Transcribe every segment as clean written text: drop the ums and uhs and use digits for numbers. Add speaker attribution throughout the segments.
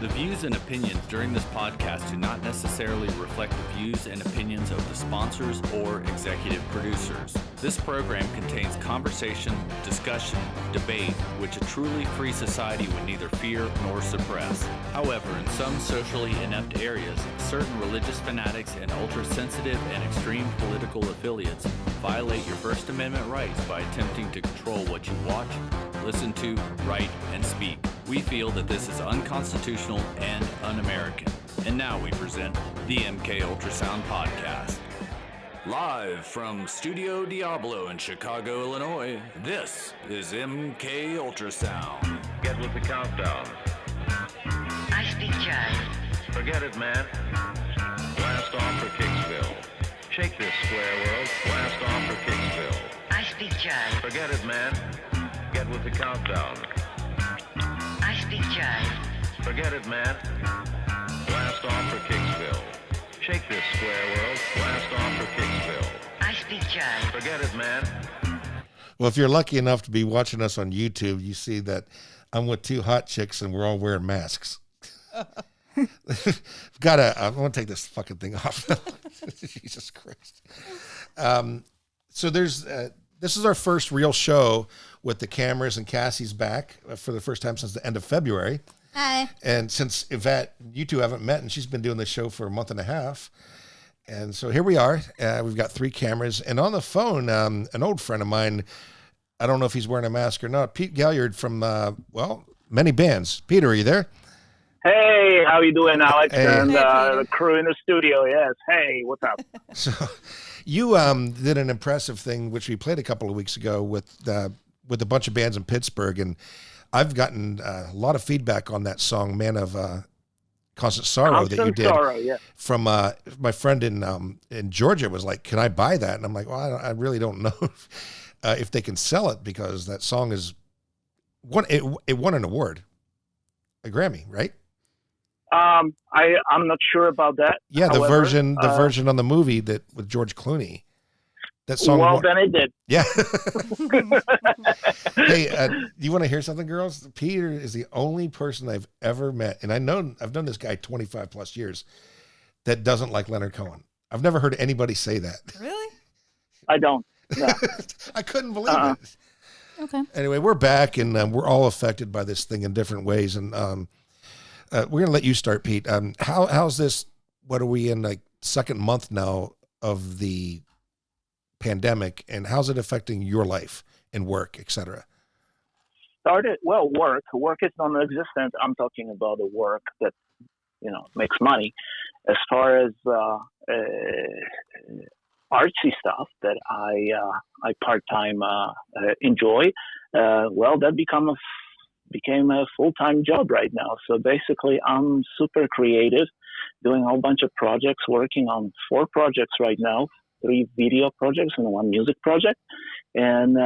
Speaker 1: The views and opinions during this podcast do not necessarily reflect the views and opinions of the sponsors or executive producers. This program contains conversation, discussion, debate, which a truly free society would neither fear nor suppress. However, in some socially inept areas, certain religious fanatics and ultra-sensitive and extreme political affiliates violate your First Amendment rights by attempting to control what you watch, listen to, write, and speak. We feel that this is unconstitutional and un-American. And now we present the MKULTRASOUND podcast. Live from Studio Diablo in Chicago, Illinois, this is MKULTRASOUND.
Speaker 2: Get with the countdown.
Speaker 3: I speak jive.
Speaker 2: Forget it, man. Blast off for Kicksville. Shake this square world. Blast off for Kicksville.
Speaker 3: I speak jive.
Speaker 2: Forget it, man. Get with the countdown.
Speaker 3: I speak jive.
Speaker 2: Forget it, man. Blast off for Kicksville. Shake this square world. Blast off for Kicksville.
Speaker 3: I speak jive.
Speaker 2: Forget it, man.
Speaker 4: Well, if you're lucky enough to be watching us on YouTube, you see that I'm with two hot chicks and we're all wearing masks. I want to take this fucking thing off. Jesus Christ. So this is our first real show with the cameras, and Cassie's back for the first time since the end of February.
Speaker 5: Hi.
Speaker 4: And since Yvette, you two haven't met, and she's been doing this show for a month and a half. And so here we are. We've got three cameras. And on the phone, an old friend of mine, I don't know if he's wearing a mask or not, Pete Guellard from, many bands. Peter, are you there?
Speaker 6: Hey, how you doing, Alex?
Speaker 4: Hey.
Speaker 6: And
Speaker 5: Hey, Peter.
Speaker 6: the crew in the studio, yes. Hey, what's up?
Speaker 4: So you did an impressive thing, which we played a couple of weeks ago with a bunch of bands in Pittsburgh. And I've gotten a lot of feedback on that song, Man of Constant Sorrow, that you did.
Speaker 6: Sorrow, yeah.
Speaker 4: From my friend in Georgia was like, can I buy that? And I'm like, well, I really don't know if they can sell it, because that song it won an award, a Grammy, right?
Speaker 6: I'm not sure about that.
Speaker 4: Yeah, the
Speaker 6: However,
Speaker 4: version on the movie that with George Clooney. That song.
Speaker 6: Well, then it did.
Speaker 4: Yeah. Hey, do you want to hear something, girls? Peter is the only person I've ever met, and I've known this guy 25 plus years, that doesn't like Leonard Cohen. I've never heard anybody say that.
Speaker 5: Really?
Speaker 6: I don't. No.
Speaker 4: I couldn't believe it.
Speaker 5: Okay.
Speaker 4: Anyway, we're back, and we're all affected by this thing in different ways. And we're going to let you start, Pete. How's this? What are we in, like, second month now of the pandemic, and how's it affecting your life and work, etc.?
Speaker 6: Work is non-existent. I'm talking about the work that, makes money. As far as artsy stuff that I part-time enjoy, that became a full-time job right now. So basically, I'm super creative, doing a whole bunch of projects, working on 4 projects right now, 3 video projects and 1 music project. And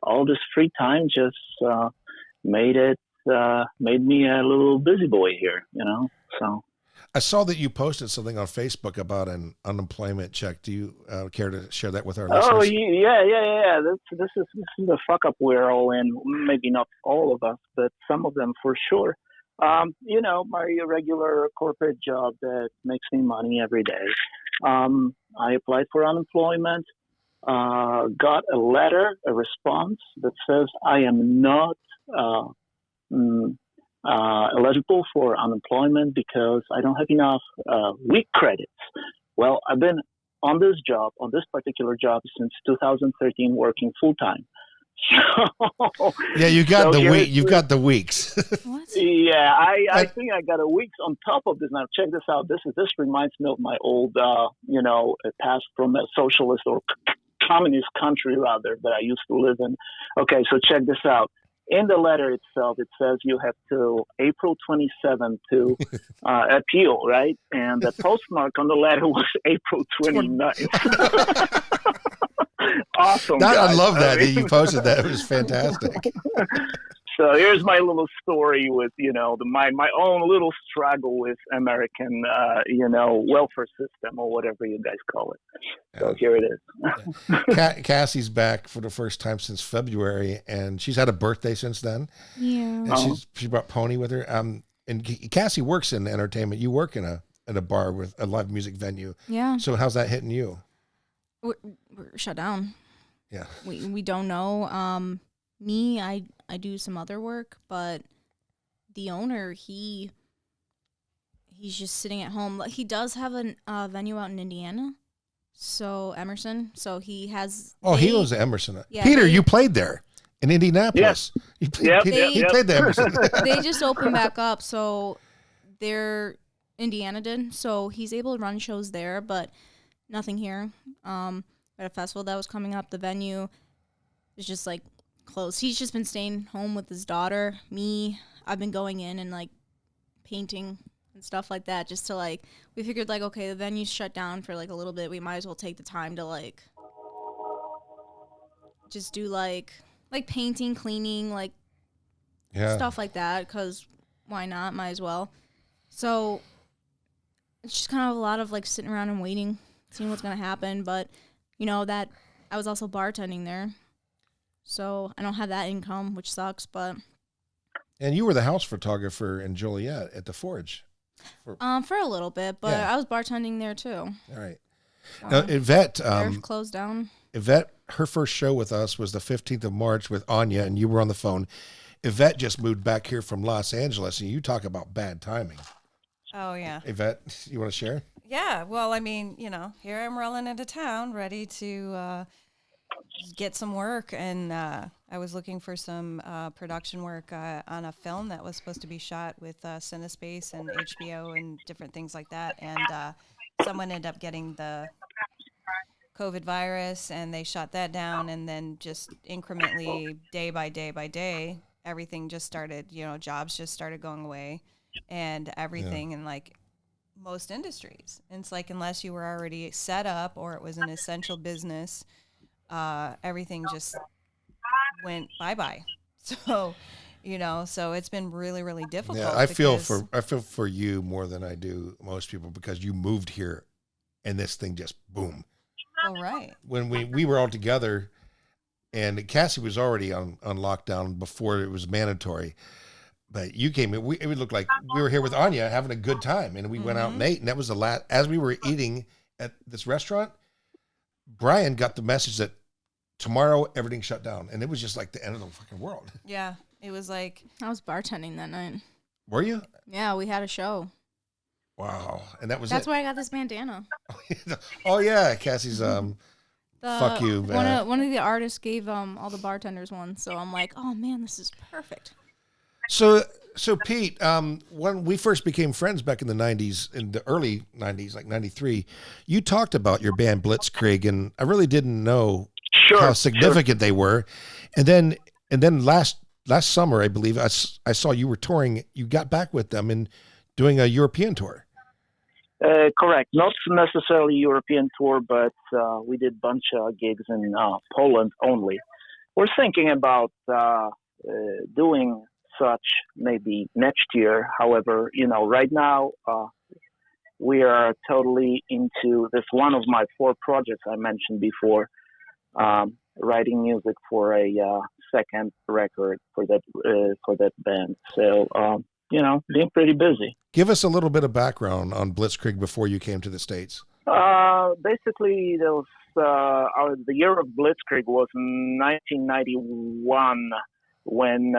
Speaker 6: all this free time just made me a little busy boy here, so.
Speaker 4: I saw that you posted something on Facebook about an unemployment check. Do you care to share that with our listeners?
Speaker 6: Oh, yeah. This is the fuck up we're all in. Maybe not all of us, but some of them for sure. My regular corporate job that makes me money every day. I applied for unemployment, got a response that says I am not eligible for unemployment because I don't have enough week credits. Well, I've been on this particular job since 2013, working full time. So,
Speaker 4: yeah, you got you've got the weeks.
Speaker 5: What?
Speaker 6: Yeah, I think I got a week on top of this. Now check this out. This reminds me of my old, past from a socialist or communist country rather that I used to live in. Okay, so check this out. In the letter itself, it says you have till April 27th to appeal, right? And the postmark on the letter was April 29th. Awesome.
Speaker 4: I love that you posted that. It was fantastic.
Speaker 6: So here's my little story with, my own little struggle with American, welfare system or whatever you guys call it. So here it is.
Speaker 4: Cassie's back for the first time since February, and she's had a birthday since then.
Speaker 5: Yeah.
Speaker 4: And she brought Pony with her. and Cassie works in entertainment. You work in a bar with a live music venue.
Speaker 5: Yeah.
Speaker 4: So how's that hitting you?
Speaker 5: We're shut down.
Speaker 4: Yeah.
Speaker 5: We don't know. Me, I do some other work, but the owner, he's just sitting at home. He does have a venue out in Indiana, so Emerson. So he has.
Speaker 4: He was at Emerson.
Speaker 5: Yeah,
Speaker 4: Peter, you played there in Indianapolis.
Speaker 6: Yep.
Speaker 4: He played the Emerson.
Speaker 5: They just opened back up, so Indiana did. So he's able to run shows there, but nothing here. At a festival that was coming up, the venue is just like closed. He's just been staying home with his daughter. Me, I've been going in and like painting and stuff like that, just to like, we figured like, okay, the venue's shut down for like a little bit. We might as well take the time to like just do like painting, cleaning, like stuff like that, because why not? Might as well. So it's just kind of a lot of like sitting around and waiting, seeing what's going to happen. But you know that I was also bartending there, so I don't have that income, which sucks. But
Speaker 4: And you were the house photographer in Joliet at the Forge.
Speaker 5: For a little bit, but I was bartending there too.
Speaker 4: All right. Now, Yvette,
Speaker 5: they're closed down.
Speaker 4: Yvette, her first show with us was the 15th of March with Anya, and you were on the phone. Yvette just moved back here from Los Angeles, and you talk about bad timing.
Speaker 7: Oh, yeah.
Speaker 4: Yvette, you want to share?
Speaker 7: Yeah, well, I mean, you know, here I'm rolling into town, ready to get some work, and I was looking for some production work on a film that was supposed to be shot with CineSpace and HBO and different things like that, and someone ended up getting the COVID virus, and they shut that down, and then just incrementally, day by day by day, everything just started, you know, jobs just started going away, and everything in, like, most industries. And it's like, unless you were already set up or it was an essential business, everything just went bye-bye. So, you know, so it's been really, really difficult.
Speaker 4: Yeah, I feel for you more than I do most people, because you moved here and this thing just boom.
Speaker 7: Oh, right.
Speaker 4: When we were all together, and Cassie was already on lockdown before it was mandatory, but you came in, it would look like we were here with Anya having a good time, and we went out and ate, and that was the last, as we were eating at this restaurant, Brian got the message that tomorrow everything shut down, and it was just like the end of the fucking world.
Speaker 7: Yeah, it was like...
Speaker 5: I was bartending that night.
Speaker 4: Were you?
Speaker 5: Yeah, we had a show.
Speaker 4: Wow. And
Speaker 5: that's why I got this bandana.
Speaker 4: Oh yeah, Cassie's fuck you.
Speaker 5: One of the artists gave all the bartenders one, so I'm like, oh man, this is perfect.
Speaker 4: So Pete, when we first became friends back in the 90s, in the early 90s, like 93, you talked about your band Blitzkrieg, and I really didn't know how significant they were. And then last summer, I believe I saw you were touring. You got back with them and doing a European tour.
Speaker 6: Correct. Not necessarily European tour, but we did a bunch of gigs in Poland only. We're thinking about doing such maybe next year. However, you know, right now we are totally into this, one of my 4 projects I mentioned before, writing music for a second record for that band. So, you know, being pretty busy.
Speaker 4: Give us a little bit of background on Blitzkrieg before you came to the States.
Speaker 6: Basically, there was, the year of Blitzkrieg was 1991, when,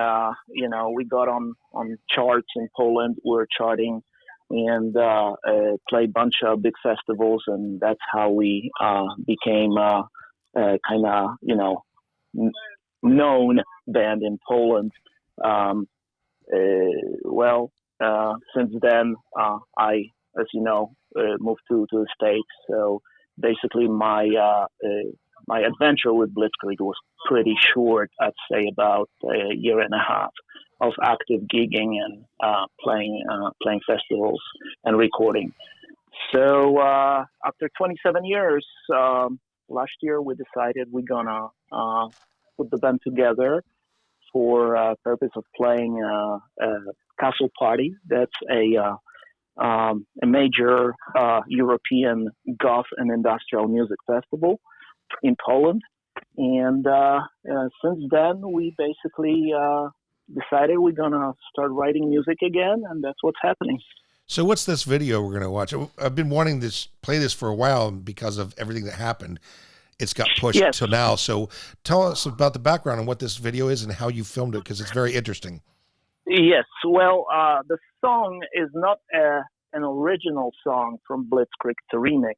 Speaker 6: you know, we got on charts in Poland. We were charting and played a bunch of big festivals, and that's how we became kind of, you know, known band in Poland. Since then, I, as you know, moved to the States. So basically, my adventure with Blitzkrieg was pretty short. I'd say about a year and a half of active gigging and playing festivals and recording. So after 27 years, last year we decided we're gonna put the band together for purpose of playing Castle Party. That's a major European goth and industrial music festival in Poland. And since then, we basically decided we're gonna start writing music again, and that's what's happening.
Speaker 4: So what's this video we're going to watch? I've been wanting to play this for a while because of everything that happened. It's got pushed
Speaker 6: Yes.
Speaker 4: to now. So tell us about the background and what this video is and how you filmed it, because it's very interesting.
Speaker 6: Yes, well, the song is not an original song from Blitzkrieg. It's a remix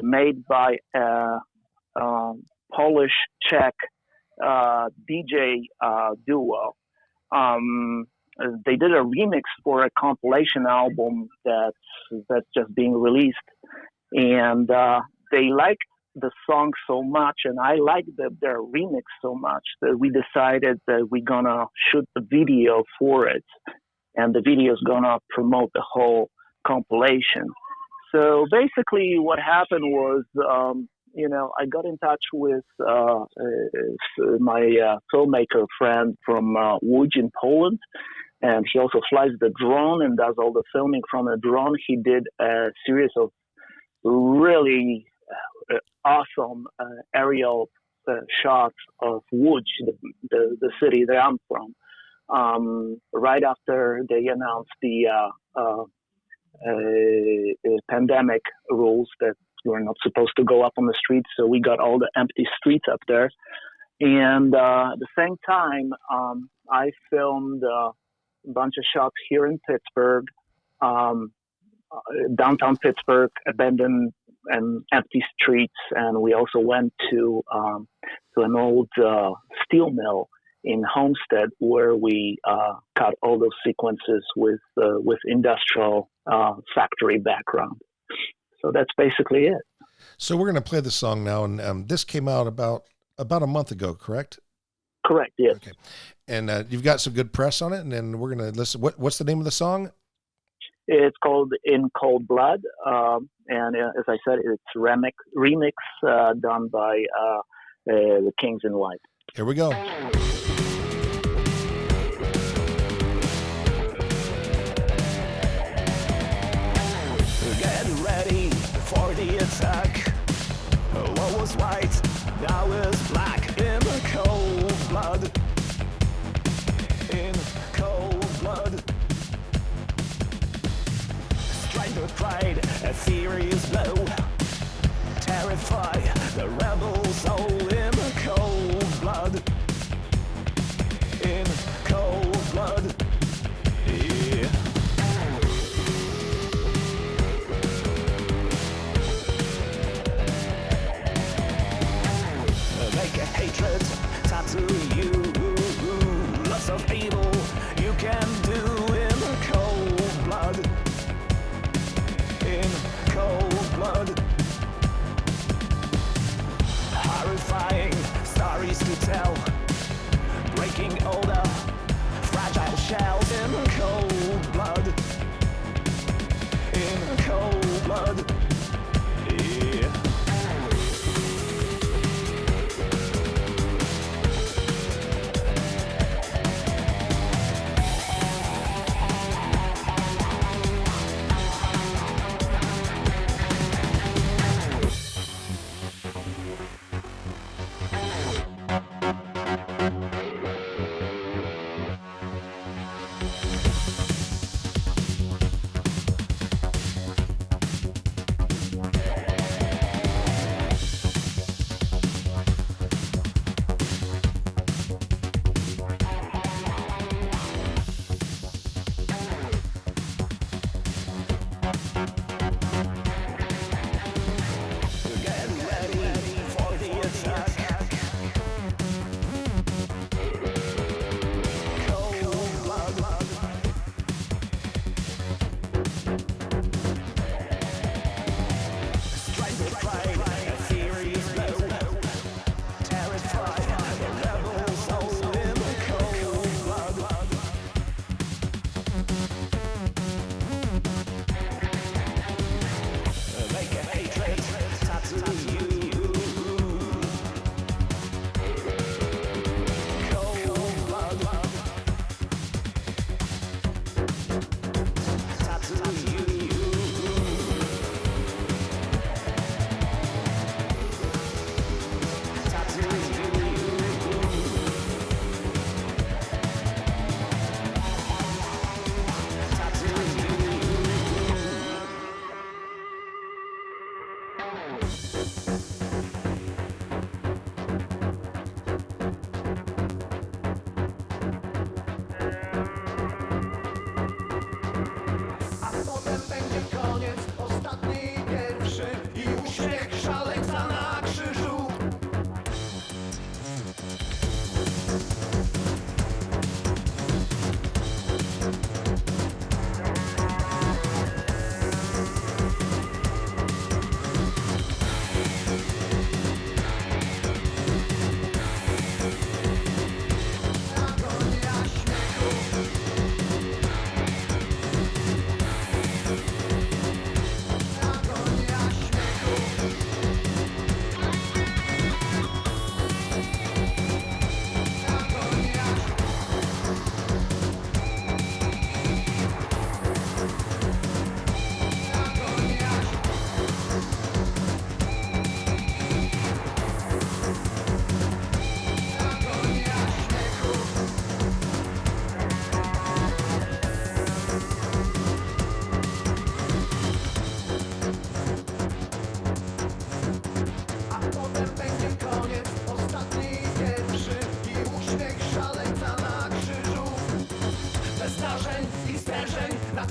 Speaker 6: made by a Polish-Czech DJ duo. They did a remix for a compilation album that's just being released, and they liked the song so much, and I liked their remix so much that we decided that we're gonna shoot the video for it, and the video is gonna promote the whole compilation. So basically, what happened was, I got in touch with my filmmaker friend from Łódź in Poland, and he also flies the drone and does all the filming from a drone. He did a series of really awesome aerial shots of Łódź, the city that I'm from. Right after they announced the pandemic rules that we're not supposed to go up on the streets, so we got all the empty streets up there. And at the same time, I filmed a bunch of shots here in Pittsburgh, downtown Pittsburgh, abandoned and empty streets, and we also went to an old steel mill in Homestead where we cut all those sequences with industrial factory background. So that's basically it.
Speaker 4: So we're going to play the song now, and this came out about a month ago, correct?
Speaker 6: Correct, yes.
Speaker 4: Okay. And you've got some good press on it, and then we're going to listen. What's the name of the song?
Speaker 6: It's called In Cold Blood, and as I said, it's remix done by the Kings in White.
Speaker 4: Here we go.
Speaker 8: Get ready for the attack. What was white now is black. In cold blood. In cold blood. Strike the pride, a furious blow. Terrify the rebels all in cold blood. In cold blood. Yeah. Make a hatred tattoo you. Lots of evil you can do in cold blood. In cold blood. Horrifying stories to tell. Breaking all the fragile shells in cold blood. In cold blood. Yeah.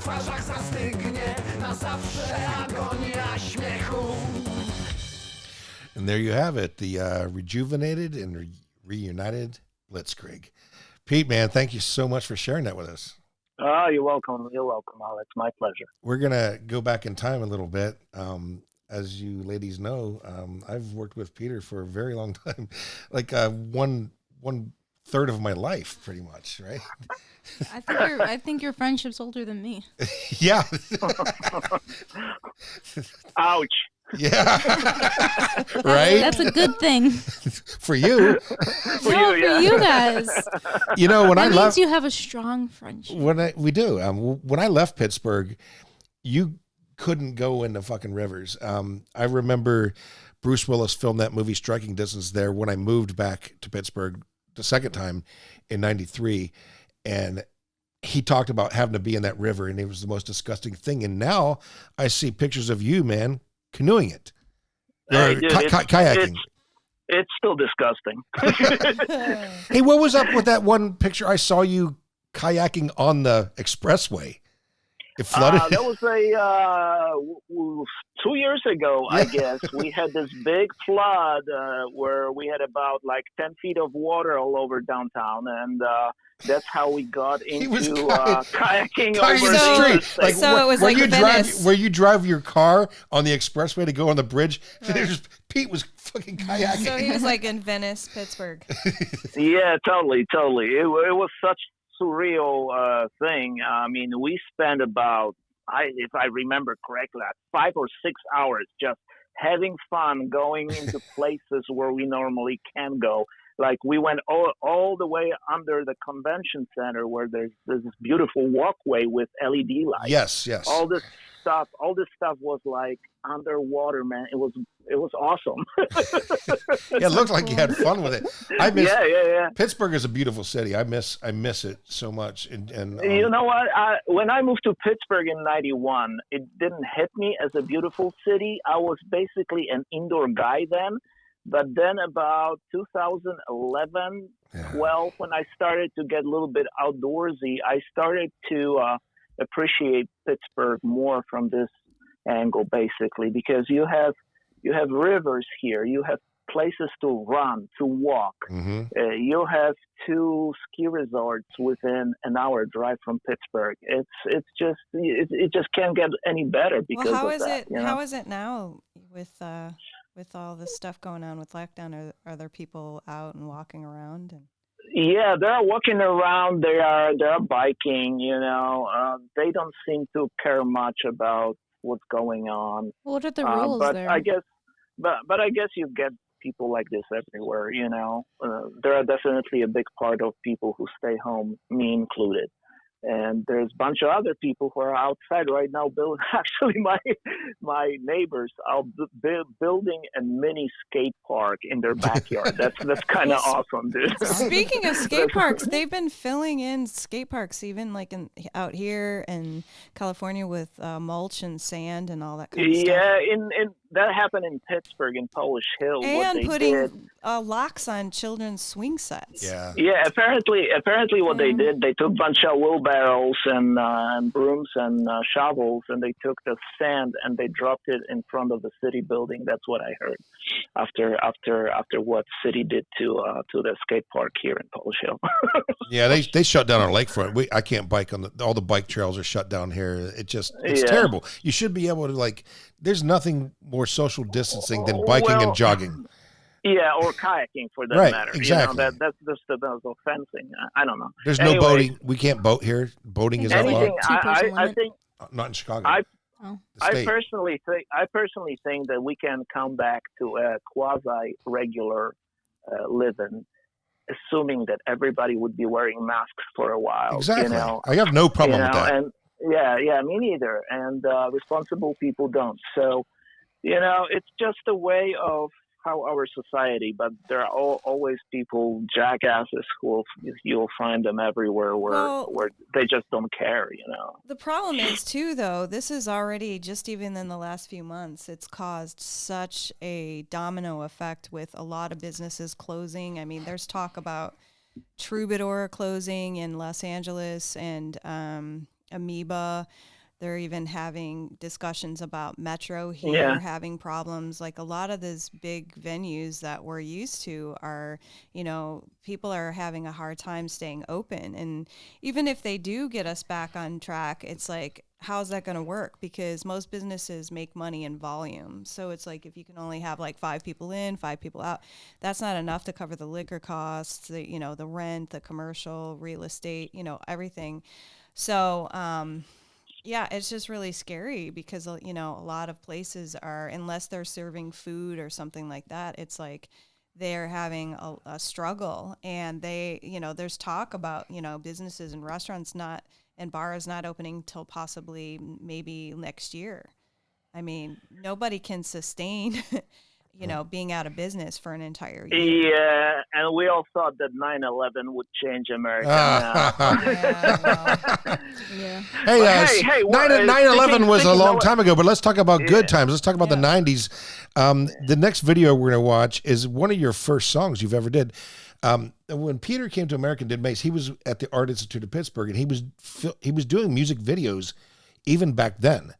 Speaker 8: twarzach zastygnie na zawsze agonia śmiechu.
Speaker 4: And there you have it, the rejuvenated and reunited Blitzkrieg. Pete, man, thank you so much for sharing that with us.
Speaker 6: Oh, you're welcome. You're welcome, Alex. My pleasure.
Speaker 4: We're going to go back in time a little bit. As you ladies know, I've worked with Peter for a very long time, like one third of my life, pretty much, right?
Speaker 5: I think your friendship's older than me.
Speaker 4: Yeah.
Speaker 6: Ouch.
Speaker 4: Yeah. Right?
Speaker 5: That's a good thing.
Speaker 4: For you.
Speaker 6: For you, yeah.
Speaker 5: For you guys.
Speaker 4: You know, when
Speaker 5: That
Speaker 4: I
Speaker 5: means
Speaker 4: left,
Speaker 5: you have a strong friendship.
Speaker 4: we do. When I left Pittsburgh, you couldn't go into fucking rivers. I remember Bruce Willis filmed that movie Striking Distance there when I moved back to Pittsburgh the second time in 93. And he talked about having to be in that river, and it was the most disgusting thing. And now I see pictures of you, man, canoeing it. Or
Speaker 6: Dude,
Speaker 4: kayaking.
Speaker 6: It's still disgusting.
Speaker 4: Hey, what was up with that one picture I saw you kayaking on the expressway? It flooded.
Speaker 6: That was 2 years ago, I guess. We had this big flood where we had about like 10 feet of water all over downtown, and that's how we got into kayaking over
Speaker 4: the street.
Speaker 6: Like,
Speaker 7: so it was like Venice.
Speaker 4: Where you drive your car on the expressway to go on the bridge. Right. Pete was fucking kayaking.
Speaker 7: So he was like in Venice, Pittsburgh.
Speaker 6: Yeah, totally. It was such surreal thing. I mean, we spent about, if I remember correctly, 5 or 6 hours just having fun going into places where we normally can't go. Like we went all the way under the convention center where there's this beautiful walkway with LED lights.
Speaker 4: Yes.
Speaker 6: All this stuff was like underwater, man. It was awesome.
Speaker 4: Yeah, it looked like you had fun with it.
Speaker 6: Yeah.
Speaker 4: Pittsburgh is a beautiful city. I miss it so much. And
Speaker 6: you know what? When I moved to Pittsburgh in =91, it didn't hit me as a beautiful city. I was basically an indoor guy then. But then about 2011, 12, when I started to get a little bit outdoorsy, I started to appreciate Pittsburgh more from this angle, basically, because you have rivers here, you have places to run, to walk.
Speaker 4: Mm-hmm.
Speaker 6: You have 2 ski resorts within an hour drive from Pittsburgh. It just can't get any better because
Speaker 7: how
Speaker 6: of
Speaker 7: is
Speaker 6: that.
Speaker 7: it?
Speaker 6: You know?
Speaker 7: How is it now with all this stuff going on with lockdown? Are there people out and walking around?
Speaker 6: Yeah, they're walking around. They're biking. You know, they don't seem to care much about what's going on.
Speaker 5: What are the rules there?
Speaker 6: I guess you get people like this everywhere. You know, there are definitely a big part of people who stay home, me included. And there's a bunch of other people who are outside right now building. Actually, my neighbors are building a mini skate park in their backyard. That's kind of awesome, dude.
Speaker 7: Speaking of skate parks, they've been filling in skate parks even like out here in California with mulch and sand and all that kind of stuff.
Speaker 6: Yeah, that happened in Pittsburgh in Polish Hill.
Speaker 7: And putting locks on children's swing sets.
Speaker 4: Yeah.
Speaker 6: Yeah, apparently what they did, they took a bunch of wheelbarrows and brooms and shovels, and they took the sand and they dropped it in front of the city building. That's what I heard after what city did to the skate park here in Polish Hill.
Speaker 4: Yeah, they shut down our lakefront. I can't bike on all the bike trails are shut down here. It's terrible. You should be able to there's nothing more social distancing than biking and jogging.
Speaker 6: Yeah, or kayaking for that matter.
Speaker 4: Exactly.
Speaker 6: You know, that's just about fencing. I don't know.
Speaker 4: There's no boating. We can't boat here. Boating is outlawed.
Speaker 6: I think
Speaker 4: not in Chicago.
Speaker 6: I personally think that we can come back to a quasi regular living, assuming that everybody would be wearing masks for a while.
Speaker 4: Exactly.
Speaker 6: You know?
Speaker 4: I have no problem with that.
Speaker 6: And yeah, me neither. And responsible people don't. So, you know, it's just a way of how our society, but there are always people, jackasses, who you'll find them everywhere where they just don't care, you know.
Speaker 7: The problem is, too, though, this is already, just even in the last few months, it's caused such a domino effect with a lot of businesses closing. I mean, there's talk about Troubadour closing in Los Angeles and Amoeba. They're even having discussions about Metro here having problems. Like a lot of these big venues that we're used to are, people are having a hard time staying open. And even if they do get us back on track, it's like, how's that going to work? Because most businesses make money in volume. So it's like if you can only have like 5 people in, 5 people out, that's not enough to cover the liquor costs, the rent, the commercial, real estate, everything. So, yeah, it's just really scary because, a lot of places are, unless they're serving food or something like that, it's like they're having a struggle. And they, there's talk about, businesses and restaurants and bars not opening till possibly maybe next year. I mean, nobody can sustain, being out of business for an entire year.
Speaker 6: Yeah, and we all thought that 9/11 would change America.
Speaker 5: Yeah.
Speaker 4: Hey, 9/11 was a long time ago, but let's talk about good times. Let's talk about the 90s. The next video we're going to watch is one of your first songs you've ever did. When Peter came to America and did MACE, he was at the Art Institute of Pittsburgh, and he was doing music videos even back then.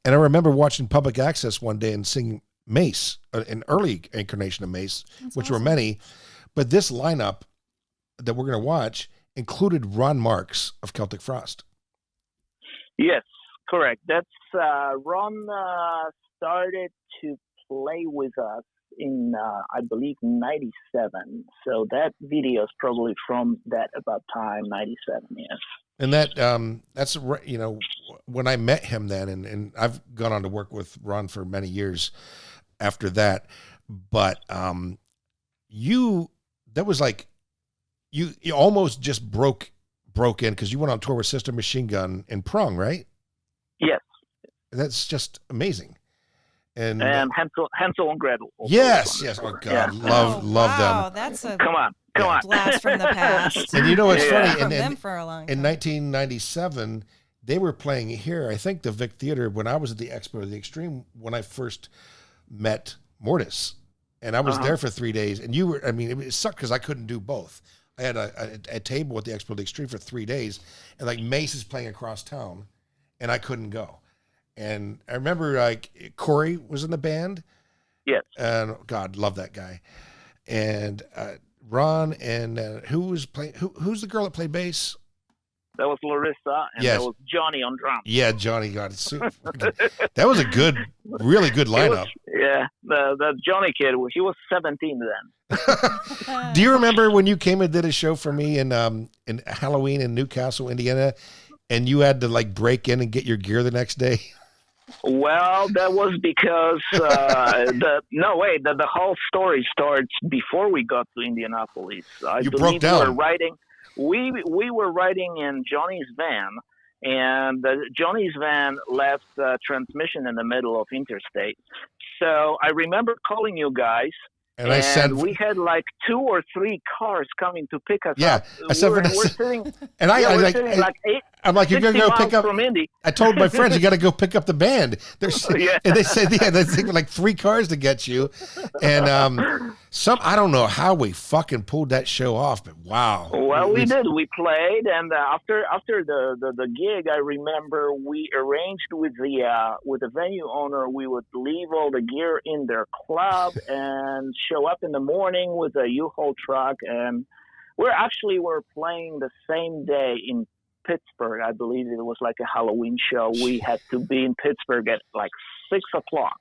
Speaker 4: And I remember watching Public Access one day and singing MACE, an early incarnation of MACE, which were many. But this lineup that we're going to watch included Ron Marks of Celtic Frost.
Speaker 6: Yes, correct. That's Ron started to play with us in, I believe, 97. So that video is probably from that about time, 97, yes.
Speaker 4: And that's, when I met him then, and I've gone on to work with Ron for many years after that, but that was like, you almost just broke in because you went on tour with Sister Machine Gun and Prong, right?
Speaker 6: Yes.
Speaker 4: That's just amazing. And
Speaker 6: Hansel and Gretel.
Speaker 4: Yes. Oh God,
Speaker 6: yeah.
Speaker 4: love them.
Speaker 7: Wow, that's a
Speaker 6: come on.
Speaker 7: blast from the past.
Speaker 4: And it's funny.
Speaker 7: From them for a long time.
Speaker 4: In 1997, they were playing here. I think the Vic Theater when I was at the Expo of the Extreme when I first met Mortis, and I was there for 3 days. And you were. I mean, it sucked because I couldn't do both. I had a table at the Expo of the Extreme for 3 days, and like Mace is playing across town, and I couldn't go. And I remember like Corey was in the band.
Speaker 6: Yes.
Speaker 4: And God, love that guy. And Ron and who was playing? Who's the girl that played bass?
Speaker 6: That was Larissa, and that was Johnny on drums.
Speaker 4: Yeah, Johnny got it. That was a really good lineup.
Speaker 6: The Johnny kid, he was 17 then.
Speaker 4: Do you remember when you came and did a show for me in Halloween in Newcastle, Indiana, and you had to like break in and get your gear the next day?
Speaker 6: Well, that was because the whole story starts before we got to Indianapolis.
Speaker 4: You broke down.
Speaker 6: We were riding in Johnny's van, and Johnny's van left transmission in the middle of interstate. So I remember calling you guys. And we had like 2 or 3 cars coming to pick us up.
Speaker 4: Yeah,
Speaker 6: we're sitting,
Speaker 4: and
Speaker 6: we're sitting like 8.
Speaker 4: I'm like, you're gonna go pick up
Speaker 6: from Indy.
Speaker 4: I told my friends you got to go pick up the band. And they said, they think like 3 cars to get you, and I don't know how we fucking pulled that show off, but wow.
Speaker 6: Well, we did. We played, and after the gig, I remember we arranged with the venue owner. We would leave all the gear in their club and show up in the morning with a U-Haul truck, and we're playing the same day in Pittsburgh. I believe it was like a Halloween show. We had to be in Pittsburgh at like 6 o'clock.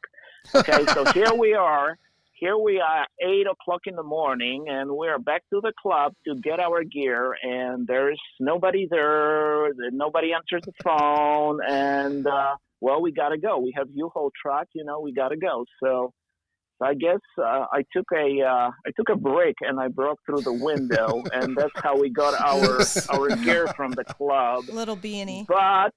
Speaker 6: Okay, so here we are 8 o'clock in the morning, and we're back to the club to get our gear, and there's nobody there. Nobody answers the phone, and we gotta go. We have U-Haul truck, we gotta go. So I guess I took a break and I broke through the window, and that's how we got our gear from the club.
Speaker 7: Little beanie.
Speaker 6: But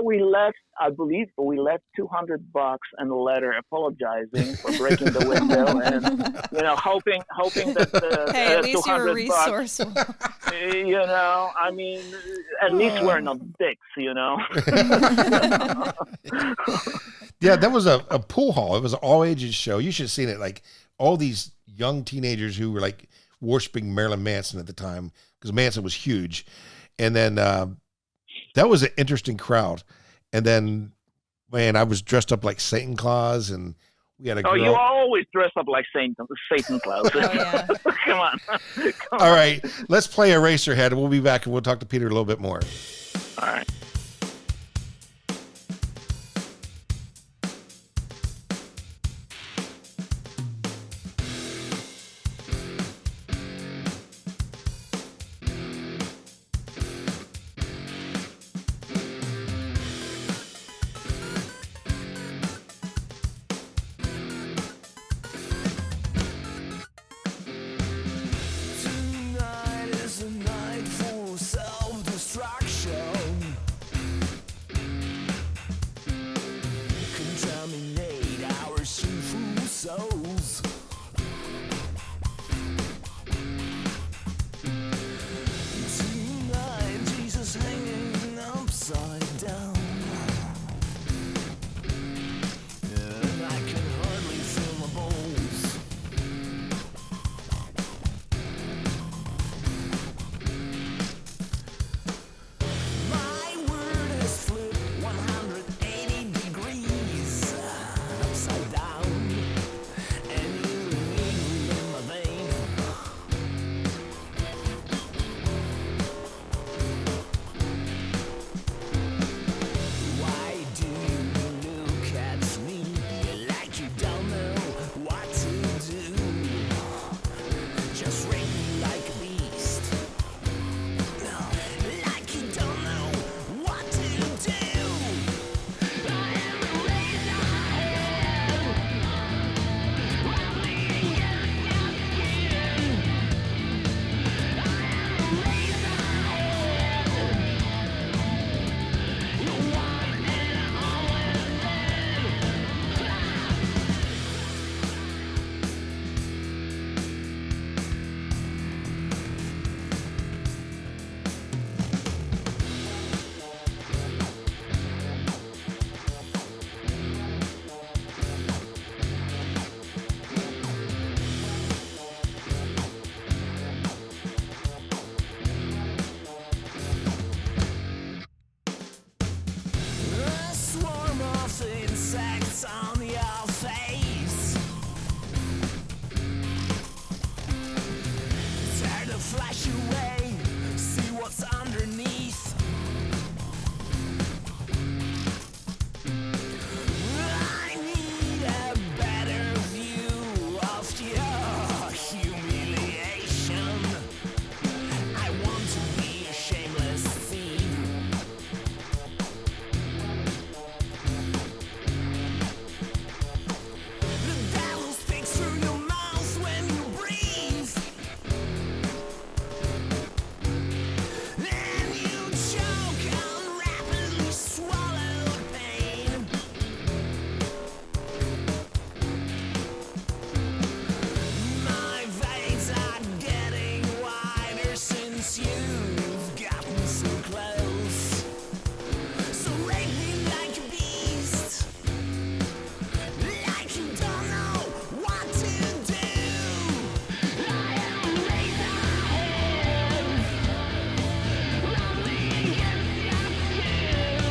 Speaker 6: we left. I believe we left $200 and a letter apologizing for breaking the window, and hoping that
Speaker 7: hey, at least you were
Speaker 6: $200.
Speaker 7: resourceful.
Speaker 6: I mean, at least we're not dicks,
Speaker 4: Yeah, that was a pool hall. It was an all ages show. You should have seen it. Like all these young teenagers who were like worshiping Marilyn Manson at the time because Manson was huge. And then That was an interesting crowd. And then, man, I was dressed up like Satan Claus, and we had a girl.
Speaker 6: Oh, you always dress up like Satan Claus.
Speaker 7: Oh, yeah.
Speaker 6: Come on.
Speaker 4: All right, let's play Eraserhead. We'll be back, and we'll talk to Peter a little bit more.
Speaker 6: All right.
Speaker 8: Tonight is a night for self-destruction. Contaminate our sinful souls. Tonight, Jesus hanging upside down. And I can hardly feel my bones. My word has flipped 180 degrees upside down, and you're needle in my vein. Why do you look at me like you don't know what to do? Just rate me like a beast. Like you don't know what to do. I am a razorhead. Rubbing against your skin. I am a razorhead. You want and always a swarm of insects on your face. Tear the flesh away, see what's underneath. I need a better view of your humiliation. I want to be a shameless thief. The devil speaks through your mouth when you breathe. Then you choke on rapidly swallowed pain. My veins are getting wider since you've gotten so close. So rate me like a beast. Like you don't know what to do. I am a razorhead. Rubbing against your skin.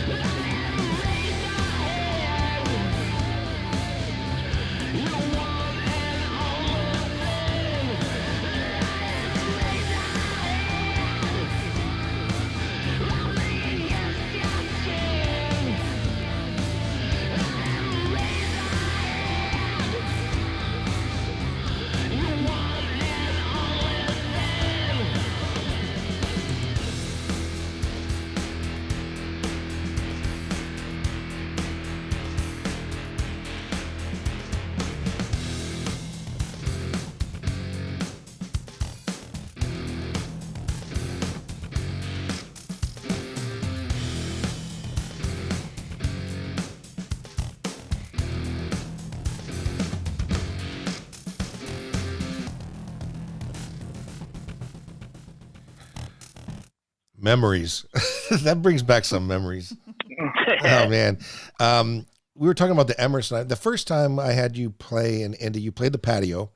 Speaker 8: I am a razorhead. You want and always thing. I am a razorhead. Rubbing against your skin.
Speaker 4: Memories. That brings back some memories. Oh, man. We were talking about the Emerson. The first time I had you play in Indy, you played the patio.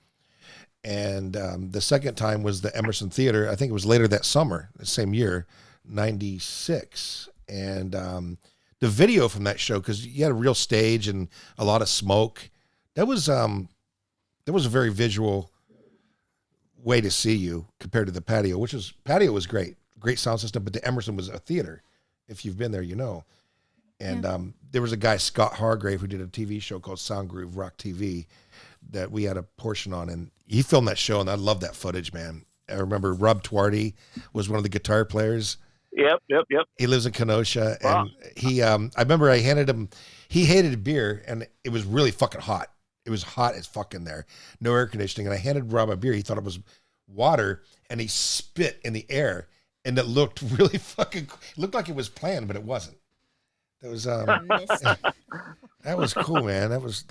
Speaker 4: And the second time was the Emerson Theater. I think it was later that summer, the same year. '96, and the video from that show, because you had a real stage and a lot of smoke. That was a very visual way to see you compared to the patio, patio was great sound system, but the Emerson was a theater. If you've been there, you know. And there was a guy, Scott Hargrave, who did a TV show called Sound Groove Rock TV that we had a portion on, and he filmed that show, and I love that footage, man. I remember Rob Twardy was one of the guitar players.
Speaker 6: Yep.
Speaker 4: He lives in Kenosha,
Speaker 6: Wow.
Speaker 4: and I remember I handed him, he hated beer, and it was really fucking hot. It was hot as fuck in there. No air conditioning, and I handed Rob a beer. He thought it was water, and he spit in the air, and it looked really fucking, it looked like it was planned, but it wasn't. That was that was cool, man. That was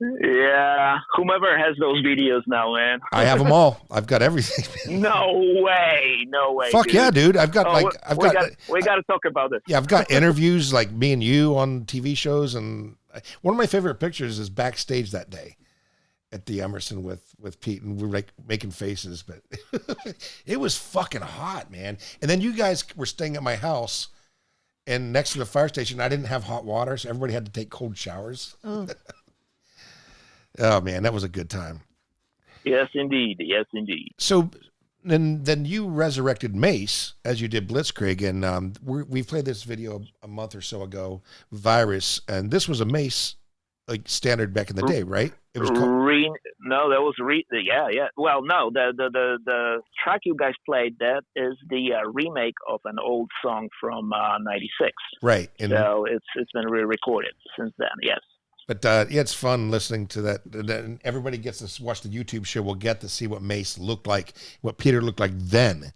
Speaker 6: Yeah. Whomever has those videos now, man.
Speaker 4: I have them all. I've got everything.
Speaker 6: No way.
Speaker 4: Fuck
Speaker 6: dude.
Speaker 4: yeah, dude. I've got
Speaker 6: we got to talk about this.
Speaker 4: Yeah, I've got interviews like me and you on TV shows, and one of my favorite pictures is backstage that day at the Emerson with Pete, and we were like making faces, but it was fucking hot, man. And then you guys were staying at my house, and next to the fire station, I didn't have hot water, so everybody had to take cold showers. Oh man, that was a good time.
Speaker 6: Yes, indeed.
Speaker 4: So then you resurrected MACE as you did Blitzkrieg, and we played this video a month or so ago, Virus, and this was a MACE like standard back in the day, right? It was called...
Speaker 6: yeah. Well, no, the track you guys played, that is the remake of an old song from '96.
Speaker 4: Right.
Speaker 6: So it's been re-recorded since then. Yes.
Speaker 4: But yeah, it's fun listening to that. And everybody gets to watch the YouTube show. We'll get to see what MACE looked like, what Peter looked like then,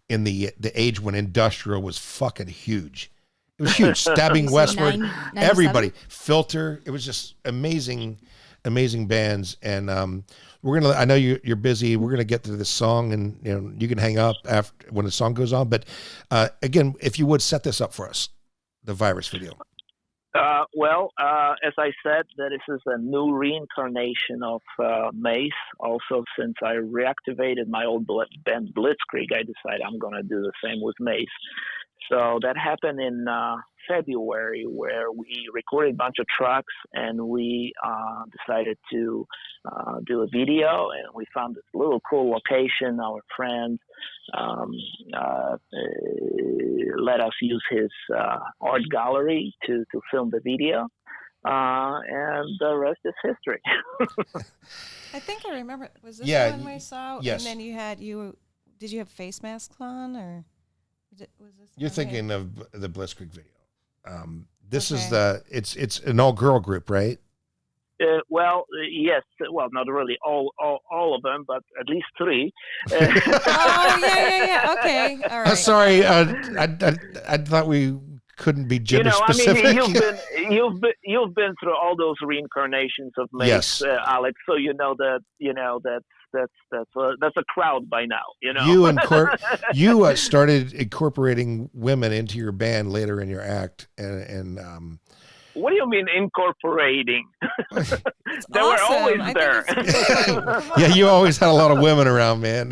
Speaker 4: in the age when industrial was fucking huge. It was huge. Stabbing Westward,
Speaker 5: 97?
Speaker 4: everybody, Filter. It was just amazing bands. And I know you're busy. We're gonna get to this song, and you can hang up after when the song goes on. But again, if you would set this up for us, the Virus video.
Speaker 6: As I said, that this is a new reincarnation of MACE. Also, since I reactivated my old band Blitzkrieg, I decided I'm going to do the same with MACE. So that happened in February, where we recorded a bunch of tracks, and we decided to do a video, and we found this little cool location. Our friend let us use his art gallery to film the video, and the rest is history.
Speaker 7: I think I remember. Was this
Speaker 4: Yeah,
Speaker 7: one we saw?
Speaker 4: yes.
Speaker 7: And then did you have face masks on, or was this?
Speaker 4: You're
Speaker 7: one
Speaker 4: thinking of the Blitzkrieg video. This is
Speaker 7: Okay.
Speaker 4: it's an all girl group, right?
Speaker 6: Yes. Well, not really all of them, but at least three.
Speaker 7: Oh yeah. Okay, all right.
Speaker 4: Sorry, I thought we couldn't be gender specific.
Speaker 6: You've been through all those reincarnations of MACE,
Speaker 4: Yes.
Speaker 6: Alex. So that's a crowd by now.
Speaker 4: You started incorporating women into your band later in your act, and
Speaker 6: What do you mean incorporating? They were
Speaker 7: awesome.
Speaker 6: always
Speaker 7: I think
Speaker 6: there.
Speaker 7: it's great. Come on.
Speaker 4: yeah, you always had a lot of women around, man.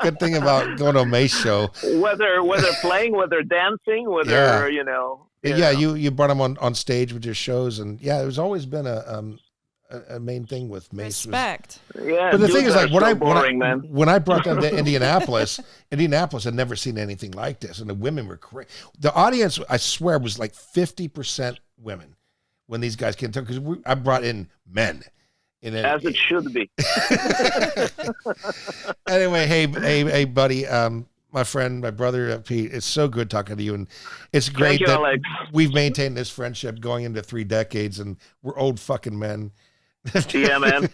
Speaker 4: Good thing about going to a MACE show.
Speaker 6: whether playing, whether dancing, whether
Speaker 4: Yeah. You brought them on stage with your shows, and yeah, it was always been a main thing with MACE.
Speaker 7: Respect.
Speaker 6: Yeah,
Speaker 4: But the thing is,
Speaker 6: dudes
Speaker 4: like,
Speaker 6: are so boring, man.
Speaker 4: when I brought them to Indianapolis had never seen anything like this, and the women were crazy. The audience, I swear, was like 50% women when these guys came to, because I brought in men.
Speaker 6: As it should be.
Speaker 4: Anyway, hey, buddy, my friend, my brother, Pete. It's so good talking to you, and it's great
Speaker 6: Thank you,
Speaker 4: that
Speaker 6: Alex.
Speaker 4: we've maintained this friendship going into 3 decades, and we're old fucking men.
Speaker 6: Yeah, man.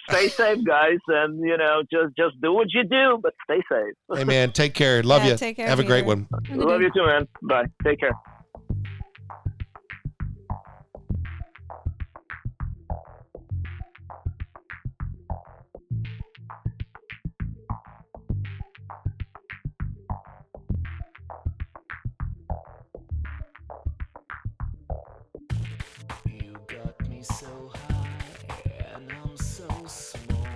Speaker 6: Stay safe, guys, and just do what you do, but stay safe.
Speaker 4: Hey, man, take care. Love
Speaker 7: Yeah,
Speaker 4: you.
Speaker 7: take care,
Speaker 4: Have a great
Speaker 7: Peter.
Speaker 4: one.
Speaker 6: Love you too, man. Bye. Take care.
Speaker 8: You got me so high, and I'm so small.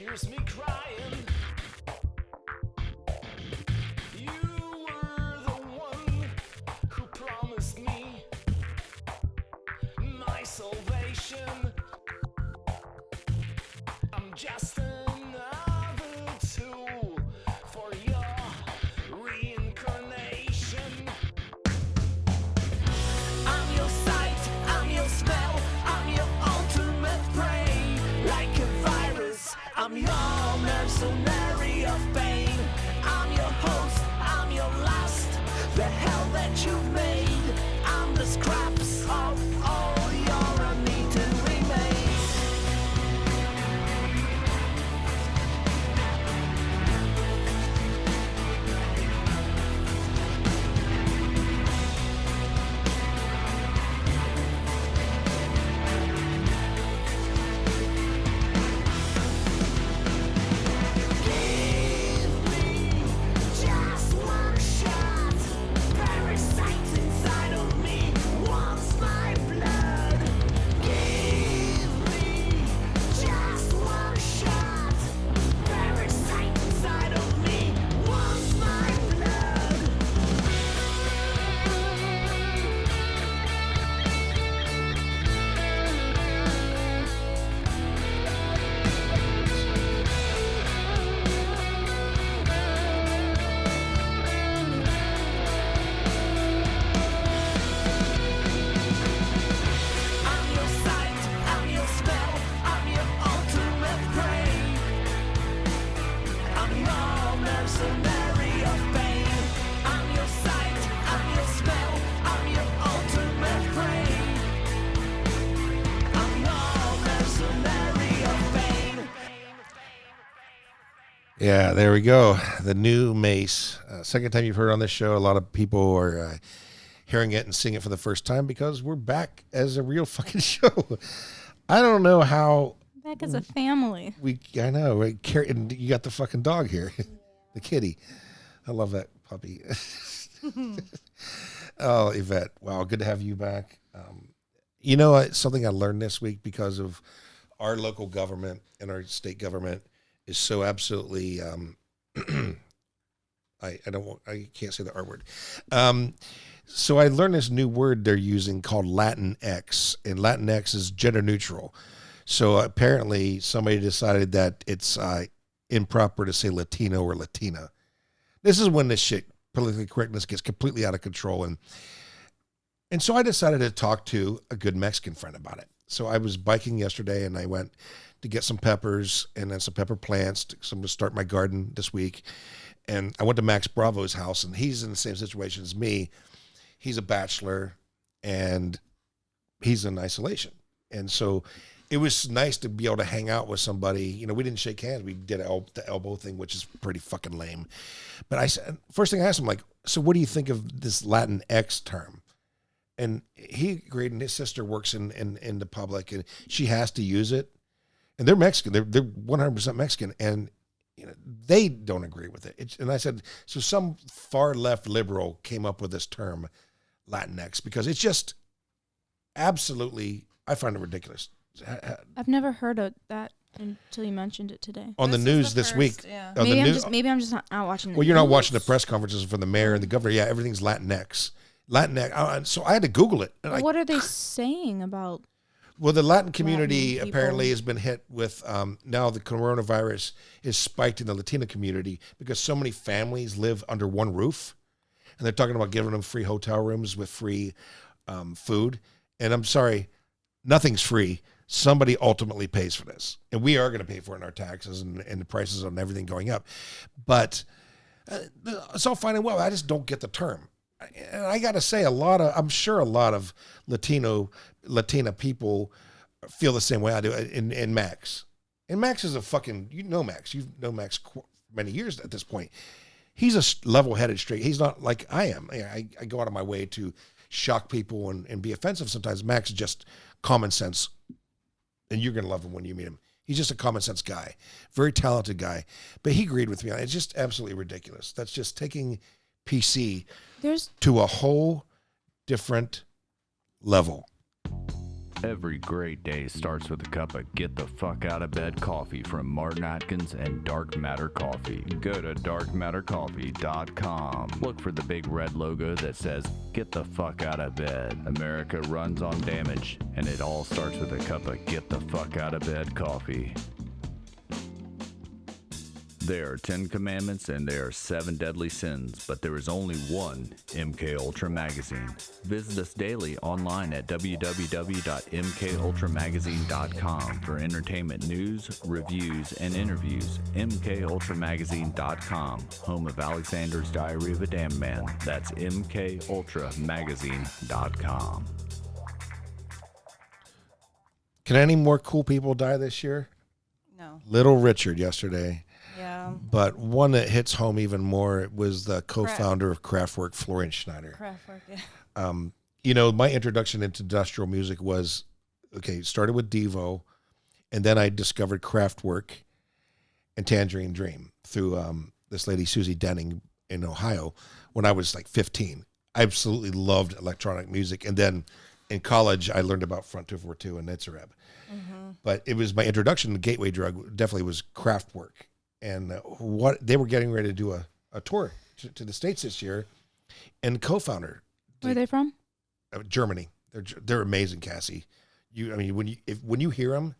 Speaker 8: hears me crying. You were the one who promised me my salvation. I'm just another tool for your reincarnation. I'm your sight, I'm your smell, I'm your ultimate prey. Like a virus, I'm your mercenary of pain. I'm your host, I'm your lust, the hell that you've made. I'm the scraps of all your uneaten remains. Give me just one shot. Parasite inside of me wants my blood. Give me just one shot. Parasite inside of me wants my blood. I'm your sight, I'm your smell, I'm your ultimate prey. I'm your mercenary of pain. I'm your sight, I'm your smell, I'm your ultimate prey. I'm your mercenary of pain.
Speaker 4: Yeah, there we go. The new MACE. Second time you've heard on this show. A lot of people are hearing it and seeing it for the first time because we're back as a real fucking show. I don't know how
Speaker 5: Back as a family.
Speaker 4: I know. Right? And you got the fucking dog here, the kitty. I love that puppy. Oh, Yvette. Wow, good to have you back. You know, something I learned this week because of our local government and our state government is so absolutely. I can't say the R word. So I learned this new word they're using called Latinx, and Latinx is gender neutral. So apparently somebody decided that it's improper to say Latino or Latina. This is when this shit, politically correctness, gets completely out of control. And so I decided to talk to a good Mexican friend about it. So I was biking yesterday and I went to get some peppers and then some pepper plants. So I'm going to start my garden this week. And I went to Max Bravo's house and he's in the same situation as me. He's a bachelor and he's in isolation. And so it was nice to be able to hang out with somebody. You know, we didn't shake hands. We did the elbow thing, which is pretty fucking lame. But I said, first thing I asked him, like, so what do you think of this Latinx term? And he agreed, and his sister works in the public, and she has to use it. And they're Mexican. They're 100% Mexican, and you know they don't agree with it. And I said, so some far left liberal came up with this term, Latinx, because it's just absolutely, I find it ridiculous.
Speaker 5: I've never heard of that until you mentioned it today.
Speaker 4: On the news this week.
Speaker 7: Yeah.
Speaker 4: On the news,
Speaker 5: Maybe I'm just not watching the
Speaker 4: well, you're not
Speaker 5: news.
Speaker 4: watching the press conferences from the mayor and the governor. Yeah, everything's Latinx. So I had to Google it. And
Speaker 5: What are they saying about?
Speaker 4: Well, the Latin community
Speaker 5: Latin
Speaker 4: apparently
Speaker 5: people.
Speaker 4: has been hit with, now the coronavirus is spiked in the Latino community because so many families live under one roof. And they're talking about giving them free hotel rooms with free food. And I'm sorry, nothing's free. Somebody ultimately pays for this. And we are going to pay for it in our taxes and the prices on everything going up. But it's all fine and well. I just don't get the term. And I got to say, I'm sure a lot of Latina people feel the same way I do in Max. And Max is a fucking, Max. You've known Max many years at this point. He's a level-headed straight. He's not like I am. I go out of my way to shock people and be offensive sometimes. Max is just common sense. And you're going to love him when you meet him. He's just a common sense guy, very talented guy. But he agreed with me on it. It's just absolutely ridiculous. That's just taking PC to a whole different level.
Speaker 1: Every great day starts with a cup of get the fuck out of bed coffee from Martin Atkins and Dark Matter Coffee. Go to darkmattercoffee.com. Look for the big red logo that says get the fuck out of bed. America runs on damage, and it all starts with a cup of get the fuck out of bed coffee. There are 10 commandments and there are 7 deadly sins, but there is only one MK Ultra magazine. Visit us daily online at www.mkultramagazine.com for entertainment news, reviews, and interviews. mkultramagazine.com, home of Alexander's Diary of a Damned Man. That's mkultramagazine.com.
Speaker 4: Can any more cool people die this year?
Speaker 7: No.
Speaker 4: Little Richard yesterday.
Speaker 7: Yeah.
Speaker 4: But one that hits home even more was the co-founder of Kraftwerk, Florian Schneider.
Speaker 7: Kraftwerk, yeah.
Speaker 4: My introduction into industrial music was, started with Devo, and then I discovered Kraftwerk and Tangerine Dream through this lady, Susie Denning, in Ohio, when I was like 15. I absolutely loved electronic music. And then in college, I learned about Front 242 and Nitzareb. Mm-hmm. But it was my introduction, the gateway drug definitely was Kraftwerk. And what they were getting ready to do a tour to the States this year, and co-founder.
Speaker 5: Where are they from?
Speaker 4: Germany. They're amazing, Cassie. When you hear them,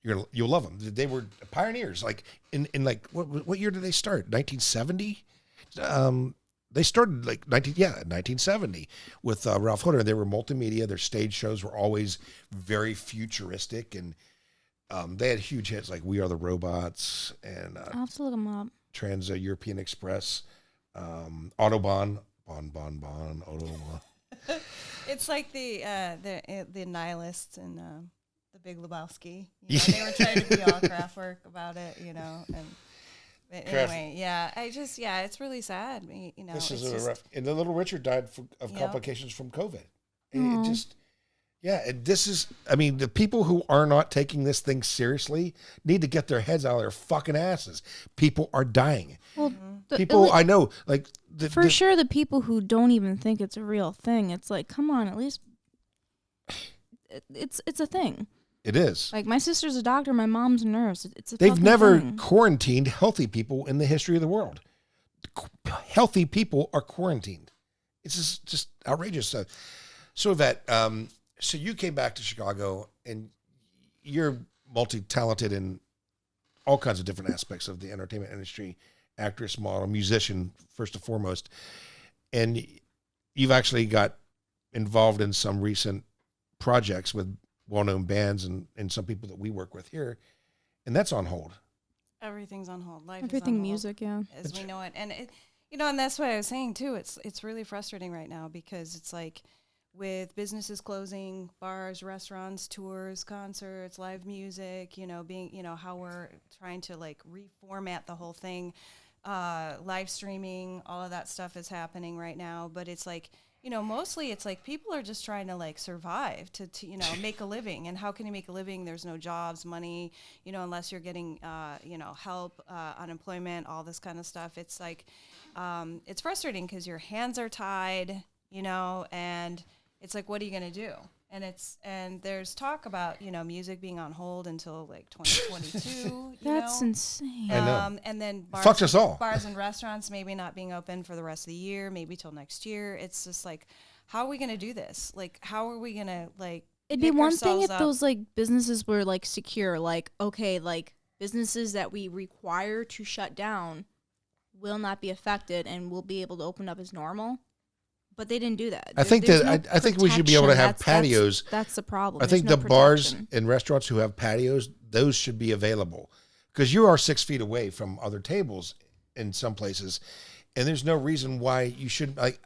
Speaker 4: you'll love them. They were pioneers. Like in what year did they start? 1970. They started 1970 with Ralph Hutter. They were multimedia. Their stage shows were always very futuristic and. They had huge hits like We Are the Robots and
Speaker 5: I'll have to look them up.
Speaker 4: Trans-European Express, Autobahn, Autobahn.
Speaker 7: It's like the nihilists in The Big Lebowski. They were trying to be all Kraftwerk about it, But anyway, it's really sad.
Speaker 4: This is rough. And the little Richard died of complications from COVID. And it just. Yeah, and this is, the people who are not taking this thing seriously need to get their heads out of their fucking asses. People are dying.
Speaker 5: Well,
Speaker 4: I know,
Speaker 5: for sure, the people who don't even think it's a real thing, it's like, come on, at least it's a thing.
Speaker 4: It is.
Speaker 5: Like, my sister's a doctor, my mom's a nurse. It's a
Speaker 4: They've never
Speaker 5: thing.
Speaker 4: quarantined healthy people in the history of the world. Healthy people are quarantined. It's just outrageous. So Yvette, so you came back to Chicago, and you're multi-talented in all kinds of different aspects of the entertainment industry, actress, model, musician, first and foremost. And you've actually got involved in some recent projects with well-known bands and some people that we work with here, and that's on hold.
Speaker 7: Everything's on hold.
Speaker 5: Everything music, yeah.
Speaker 7: As we know it. And, and that's what I was saying, too. It's really frustrating right now because it's like, with businesses closing, bars, restaurants, tours, concerts, live music, being, how we're trying to reformat the whole thing, live streaming, all of that stuff is happening right now. But it's mostly it's people are just trying to survive to make a living. And how can you make a living? There's no jobs, money, unless you're getting, help, unemployment, all this kind of stuff. It's it's frustrating because your hands are tied, and it's what are you going to do? And there's talk about, music being on hold until 2022.
Speaker 5: That's insane.
Speaker 4: I know.
Speaker 7: And then
Speaker 4: Fucks us all.
Speaker 7: Bars and restaurants maybe not being open for the rest of the year, maybe till next year. It's just how are we going to do this? How are we going to
Speaker 5: It'd be one thing if those businesses were secure, businesses that we require to shut down will not be affected and will be able to open up as normal. But they didn't do that.
Speaker 4: I think we should be able to have patios.
Speaker 5: That's the problem.
Speaker 4: I think the bars and restaurants who have patios, those should be available because you are 6 feet away from other tables in some places, and there's no reason why you shouldn't
Speaker 5: you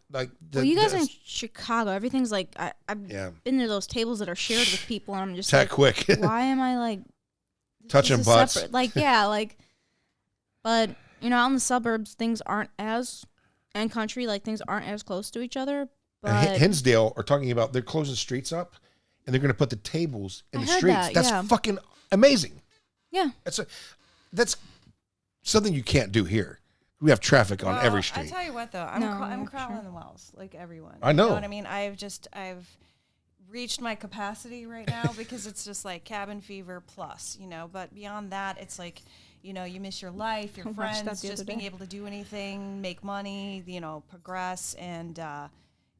Speaker 5: guys are in Chicago. Everything's I've been to those tables that are shared with people, and I'm just
Speaker 4: quick.
Speaker 5: Why am I
Speaker 4: touching butts?
Speaker 5: But out in the suburbs, things aren't as. And country, things aren't as close to each other. But
Speaker 4: Hinsdale are talking about they're closing streets up, and they're going to put the tables in the streets. That's fucking amazing.
Speaker 5: Yeah,
Speaker 4: that's something you can't do here. We have traffic on every street.
Speaker 7: I tell you what, though, I'm crawling the walls like everyone.
Speaker 4: I know.
Speaker 7: You know what I mean? I've reached my capacity right now because it's just like cabin fever plus, you know. But beyond that, it's like, you know, you miss your life, your
Speaker 5: I watched that
Speaker 7: friends,
Speaker 5: the
Speaker 7: just
Speaker 5: other
Speaker 7: being
Speaker 5: day.
Speaker 7: able to do anything, make money, you know, progress. And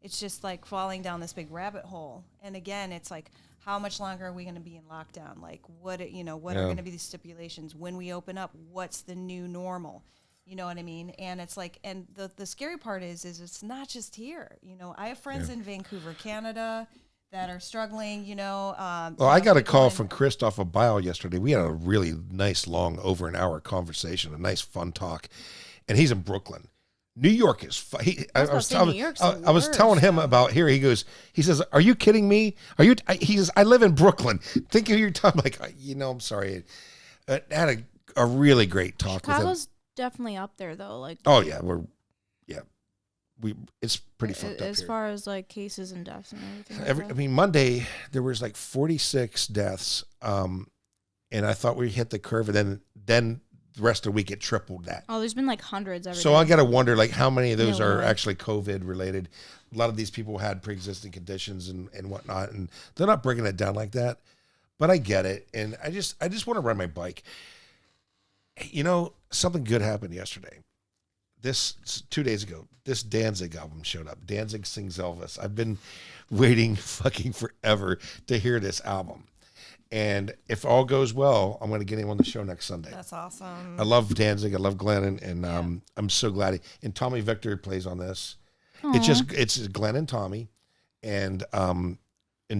Speaker 7: it's just like falling down this big rabbit hole. And again, it's like, how much longer are we going to be in lockdown? Like, what are going to be the stipulations when we open up? What's the new normal? You know what I mean? And it's like, and the scary part is it's not just here. You know, I have friends in Vancouver, Canada, that are struggling, you know.
Speaker 4: Well, I got a call from Christoph of Bio yesterday. We had a really nice, long, over an hour conversation, a nice, fun talk. And he's in Brooklyn. New York is I was telling him about here. He says, "Are you kidding me? He says, I live in Brooklyn. Think of your time." Like, I'm sorry. I had a really great talk with him.
Speaker 5: Chicago's definitely up there though. Like,
Speaker 4: oh yeah, it's pretty fucked up
Speaker 5: as
Speaker 4: here.
Speaker 5: far as like cases and deaths and everything.
Speaker 4: I mean, Monday there was like 46 deaths, and I thought we hit the curve, and then the rest of the week it tripled that.
Speaker 5: Oh, there's been like hundreds every
Speaker 4: So
Speaker 5: day.
Speaker 4: I got to wonder, like, how many of those
Speaker 5: No
Speaker 4: are
Speaker 5: way.
Speaker 4: actually COVID related? A lot of these people had pre-existing conditions and whatnot, and they're not breaking it down like that. But I get it, and I just want to ride my bike. You know, something good happened yesterday. 2 days ago, this Danzig album showed up. Danzig sings Elvis. I've been waiting fucking forever to hear this album. And if all goes well, I'm going to get him on the show next Sunday.
Speaker 7: That's awesome.
Speaker 4: I love Danzig. I love Glenn, and I'm so glad. And Tommy Victor plays on this.
Speaker 5: Aww.
Speaker 4: It's Glenn and Tommy, and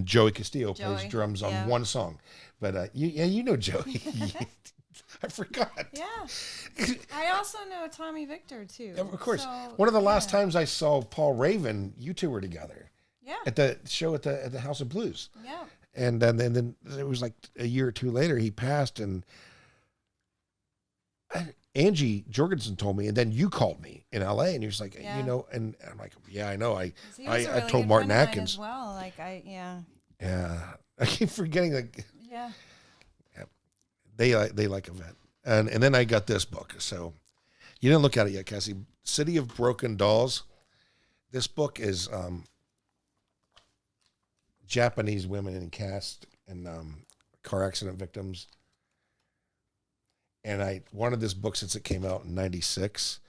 Speaker 4: Joey Castillo plays
Speaker 7: Joey,
Speaker 4: drums on
Speaker 7: yeah.
Speaker 4: one song. But you know Joey. I forgot.
Speaker 7: Yeah. I also know Tommy Victor too.
Speaker 4: Of course.
Speaker 7: So,
Speaker 4: One of the last times I saw Paul Raven, you two were together
Speaker 7: Yeah.
Speaker 4: at the show at the House of Blues.
Speaker 7: Yeah.
Speaker 4: And then it was like a year or two later he passed, and Angie Jorgensen told me, and then you called me in LA, and you was like,
Speaker 7: Yeah.
Speaker 4: you know, and I'm like, yeah, I know.
Speaker 7: He was a really
Speaker 4: told
Speaker 7: good
Speaker 4: Martin
Speaker 7: friend of mine
Speaker 4: Atkins.
Speaker 7: as well. Like
Speaker 4: Yeah, I keep forgetting that
Speaker 7: Yeah.
Speaker 4: they like Yvette, and then I got this book. So you didn't look at it yet, Cassie. City of Broken Dolls. This book is Japanese women in cast and car accident victims. And I wanted this book since it came out in '96.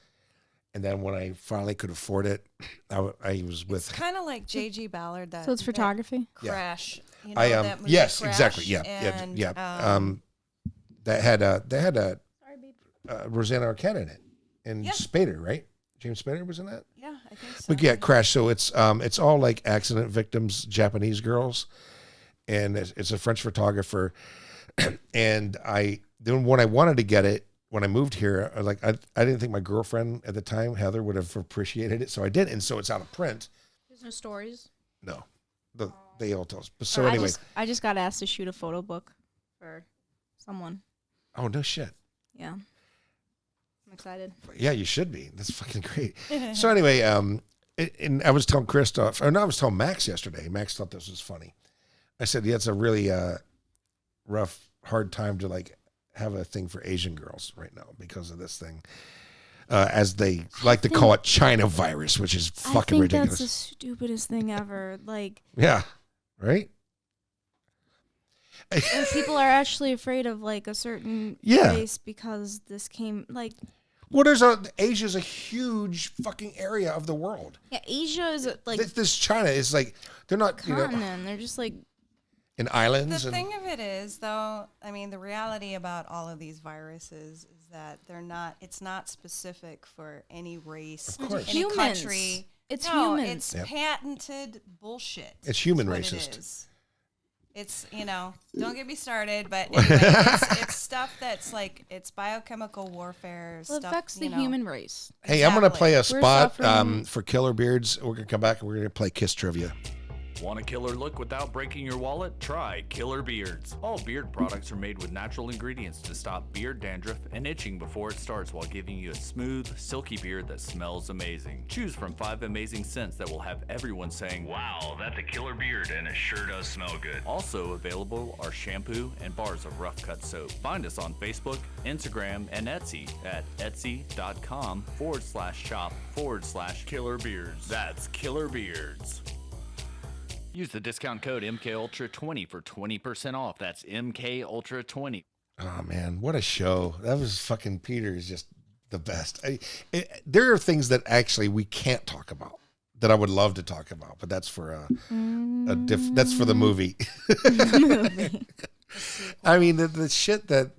Speaker 4: And then when I finally could afford it, I was with.
Speaker 7: It's kind of like J.G. Ballard.
Speaker 5: So it's photography.
Speaker 7: Crash. You know, that movie
Speaker 4: yes,
Speaker 7: Crash,
Speaker 4: exactly. Yeah,
Speaker 7: and,
Speaker 4: that had a
Speaker 5: Sorry, babe.
Speaker 4: Rosanna Arquette in it, and
Speaker 7: Yeah.
Speaker 4: Spader, right? James Spader was in that.
Speaker 7: Yeah, I think so.
Speaker 4: But yeah, Crash. So it's all like accident victims, Japanese girls, and it's a French photographer. And then when I wanted to get it, when I moved here, I didn't think my girlfriend at the time, Heather, would have appreciated it, so I did, and so it's out of print.
Speaker 5: There's no stories.
Speaker 4: No, they all tell us. But so anyway,
Speaker 5: I just got asked to shoot a photo book for someone.
Speaker 4: oh no shit.
Speaker 5: Yeah. I'm excited.
Speaker 4: Yeah, you should be. That's fucking great. So anyway, and I was telling Christoph, or no, I was telling Max yesterday. Max thought this was funny. I said, yeah, it's a really rough, hard time to like have a thing for Asian girls right now because of this thing. As they like to call it China virus, which is fucking
Speaker 5: I think
Speaker 4: ridiculous.
Speaker 5: that's the stupidest thing ever. Like,
Speaker 4: Yeah, right?
Speaker 5: and people are actually afraid of like a certain
Speaker 4: Yeah.
Speaker 5: race because this came like.
Speaker 4: Well, Asia's a huge fucking area of the world.
Speaker 5: Yeah, Asia is like
Speaker 4: This China is like, they're not,
Speaker 5: continent. They're just like
Speaker 4: in islands.
Speaker 7: The
Speaker 4: and,
Speaker 7: thing of it is, though, I mean, the reality about all of these viruses is that it's not specific for any race,
Speaker 4: Of course.
Speaker 7: any
Speaker 5: Humans.
Speaker 7: country.
Speaker 5: It's
Speaker 7: no,
Speaker 5: humans.
Speaker 7: it's
Speaker 4: Yep.
Speaker 7: patented bullshit.
Speaker 4: It's human
Speaker 7: is what
Speaker 4: racist.
Speaker 7: It is. It's, don't get me started, but anyway, it's stuff that's like, it's biochemical warfare
Speaker 5: well, it
Speaker 7: stuff.
Speaker 5: affects the human race.
Speaker 4: Hey, I'm going to play a
Speaker 5: We're
Speaker 4: spot
Speaker 5: suffering-
Speaker 4: for Killer Beards. We're going to come back and we're going to play Kiss Trivia.
Speaker 1: Want a killer look without breaking your wallet? Try Killer Beards. All beard products are made with natural ingredients to stop beard dandruff and itching before it starts while giving you a smooth, silky beard that smells amazing. Choose from 5 amazing scents that will have everyone saying,
Speaker 2: Wow, that's a killer beard and it sure does smell good.
Speaker 1: Also available are shampoo and bars of rough cut soap. Find us on Facebook, Instagram, and Etsy at etsy.com/shop/Killer Beards. That's Killer Beards. Use the discount code MKUltra20 for 20% off. That's MKUltra20.
Speaker 4: Oh man, what a show! That was fucking Peter is just the best. There are things that actually we can't talk about that I would love to talk about, but that's for that's for the movie. I mean, the shit that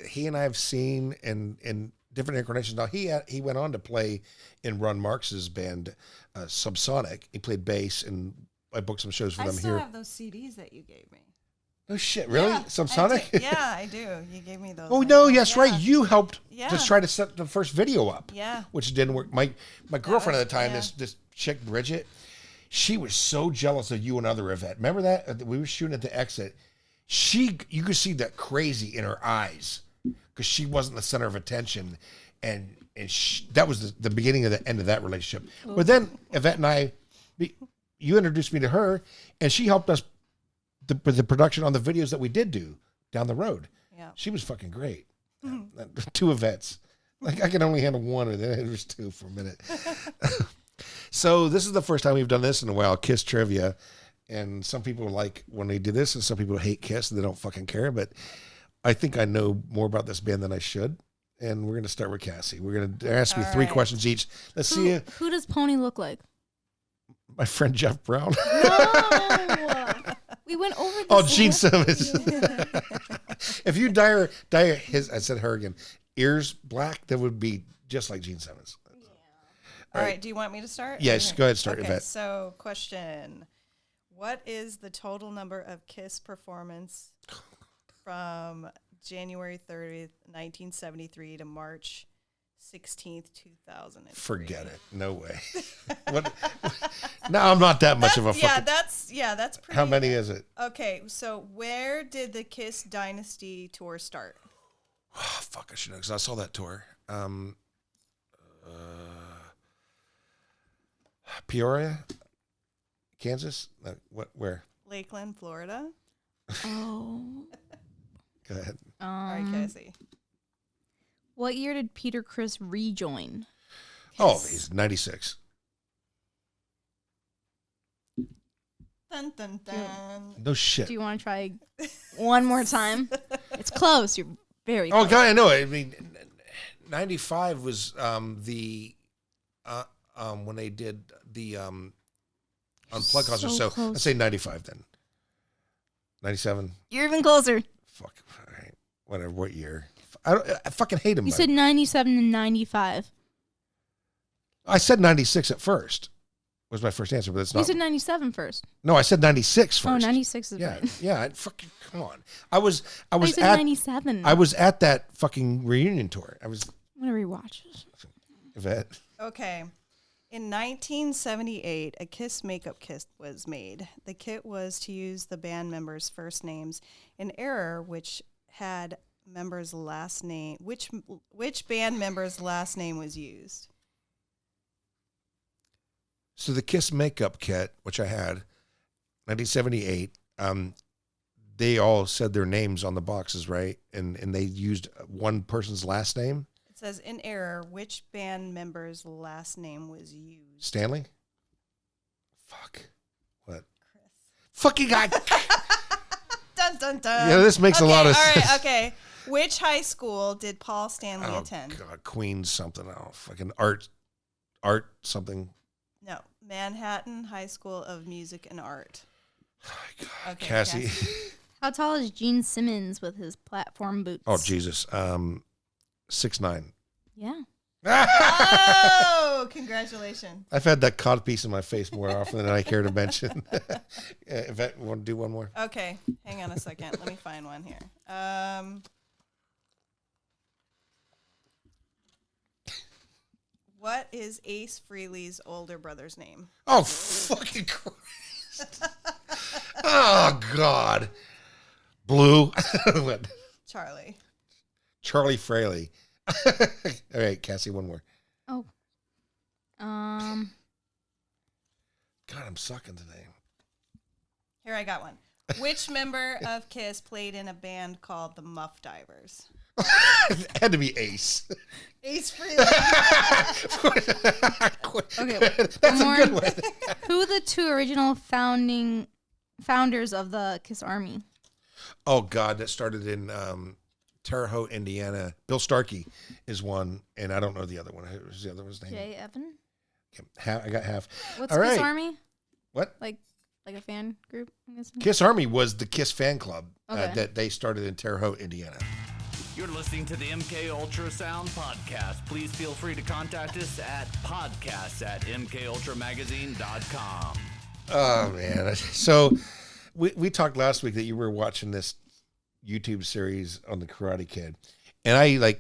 Speaker 4: he and I have seen in different incarnations. Now he went on to play in Ron Marks's band, Subsonic. He played bass, and I booked some shows for them
Speaker 7: I still
Speaker 4: here.
Speaker 7: have those CDs that you gave me.
Speaker 4: Oh shit! Really?
Speaker 7: Yeah,
Speaker 4: Subsonic?
Speaker 7: yeah, I do. You gave me those.
Speaker 4: Oh no! Yes,
Speaker 7: Yeah.
Speaker 4: right. You helped
Speaker 7: Yeah.
Speaker 4: just try to set the first video up.
Speaker 7: Yeah.
Speaker 4: Which didn't work. My girlfriend
Speaker 7: was-
Speaker 4: at the time,
Speaker 7: yeah.
Speaker 4: this chick Bridget, she was so jealous of you and other Yvette. Remember that we were shooting at the exit. You could see that crazy in her eyes because she wasn't the center of attention, and that was the beginning of the end of that relationship. But then Yvette and you introduced me to her, and she helped us the production on the videos that we did do down the road.
Speaker 7: Yeah.
Speaker 4: She was fucking great. 2 Yvettes. Like I can only handle one, or then it was 2 for a minute. So this is the first time we've done this in a while, Kiss trivia. And some people like when they do this, and some people hate Kiss and they don't fucking care. But I think I know more about this band than I should. And we're going to start with Cassie. We're going to ask you 3 questions each. Let's see
Speaker 5: Who does Pony look like?
Speaker 4: my friend Jeff Brown.
Speaker 5: No. We went over this.
Speaker 4: Oh, Gene Simmons. If you dye his, I said her again, ears black, that would be just like Gene Simmons.
Speaker 7: All right. Do you want me to start?
Speaker 4: Yes,
Speaker 7: Okay.
Speaker 4: go ahead, start,
Speaker 7: Okay,
Speaker 4: Yvette.
Speaker 7: so question. What is the total number of KISS performance from January 30th, 1973 to March 16th, 2003?
Speaker 4: Forget it. No way. What? No, I'm not that much of a fucking...
Speaker 7: That's pretty.
Speaker 4: How many is it?
Speaker 7: Okay, so where did the KISS Dynasty tour start?
Speaker 4: Oh, fuck, I should know, because I saw that tour. Peoria? Kansas? Where?
Speaker 7: Lakeland, Florida.
Speaker 5: Oh.
Speaker 4: Go ahead.
Speaker 7: All right, Cassie.
Speaker 5: What year did Peter Criss rejoin?
Speaker 4: Oh, he's 96.
Speaker 7: Dun, dun, dun.
Speaker 4: No shit.
Speaker 5: Do you want to try one more time? It's close. You're very
Speaker 4: Oh,
Speaker 5: close.
Speaker 4: God, I know. I mean, 95 was when they did the Unplugged concert. So
Speaker 5: close.
Speaker 4: let's say 95 then. 97.
Speaker 5: You're even closer.
Speaker 4: Fuck. All right. Whatever. What year? I fucking hate him.
Speaker 5: You said 97 and 95.
Speaker 4: I said 96 at first. Was my first answer, but it's not.
Speaker 5: You said 97 first.
Speaker 4: No, I said 96 first.
Speaker 5: Oh, 96 is
Speaker 4: Yeah,
Speaker 5: right.
Speaker 4: yeah. Fucking come on. I was
Speaker 5: You said
Speaker 4: at
Speaker 5: 97.
Speaker 4: I was at that fucking reunion tour. I was
Speaker 5: I'm going to rewatch this.
Speaker 4: Yvette.
Speaker 7: Okay. In 1978, a KISS makeup kit was made. The kit was to use the band members' first names in error, which had members' last name. Which band member's last name was used?
Speaker 4: So the Kiss makeup kit, which I had, 1978, they all said their names on the boxes, right? And they used one person's last name.
Speaker 7: It says in error, which band member's last name was used?
Speaker 4: Stanley? Fuck. What? Chris. Fucking guy.
Speaker 7: Dun, dun, dun.
Speaker 4: Yeah, this makes a lot of
Speaker 7: all
Speaker 4: sense.
Speaker 7: right, okay. Which high school did Paul Stanley
Speaker 4: Oh,
Speaker 7: attend?
Speaker 4: God. Queens something. Oh, fucking art something.
Speaker 7: No, Manhattan High School of Music and Art.
Speaker 4: Oh, God.
Speaker 7: Okay,
Speaker 4: Cassie.
Speaker 5: How tall is Gene Simmons with his platform boots?
Speaker 4: Oh, Jesus. 6'9".
Speaker 5: Yeah.
Speaker 7: Oh, congratulations.
Speaker 4: I've had that cod piece in my face more often than I care to mention. Yvette, want to do one more?
Speaker 7: Okay, hang on a second. Let me find one here. What is Ace Frehley's older brother's name?
Speaker 4: Oh, fucking Christ. Oh, God. Blue. What?
Speaker 7: Charlie.
Speaker 4: Charlie Fraley. All right, Cassie, one more.
Speaker 5: Oh.
Speaker 4: God, I'm sucking today.
Speaker 7: Here, I got one. Which member of KISS played in a band called the Muff Divers?
Speaker 4: It had to be Ace.
Speaker 7: Ace Frehley.
Speaker 5: Okay,
Speaker 4: That's
Speaker 5: one
Speaker 4: a good
Speaker 5: more.
Speaker 4: one.
Speaker 5: Who the two original founding founders of the Kiss Army.
Speaker 4: Oh God, that started in Terre Haute, Indiana. Bill Starkey is one, and I don't know the other one. Who's the other one's name?
Speaker 5: Jay Evan.
Speaker 4: I got half.
Speaker 5: What's
Speaker 4: All
Speaker 5: Kiss
Speaker 4: right.
Speaker 5: Army?
Speaker 4: What?
Speaker 5: Like a fan group? I'm guessing?
Speaker 4: Kiss Army was the Kiss fan club
Speaker 5: Okay.
Speaker 4: that they started in Terre Haute, Indiana.
Speaker 1: You're listening to the MK Ultrasound podcast. Please feel free to contact us at podcast@mkultramagazine.com.
Speaker 4: Oh man! So we talked last week that you were watching this YouTube series on the Karate Kid, and I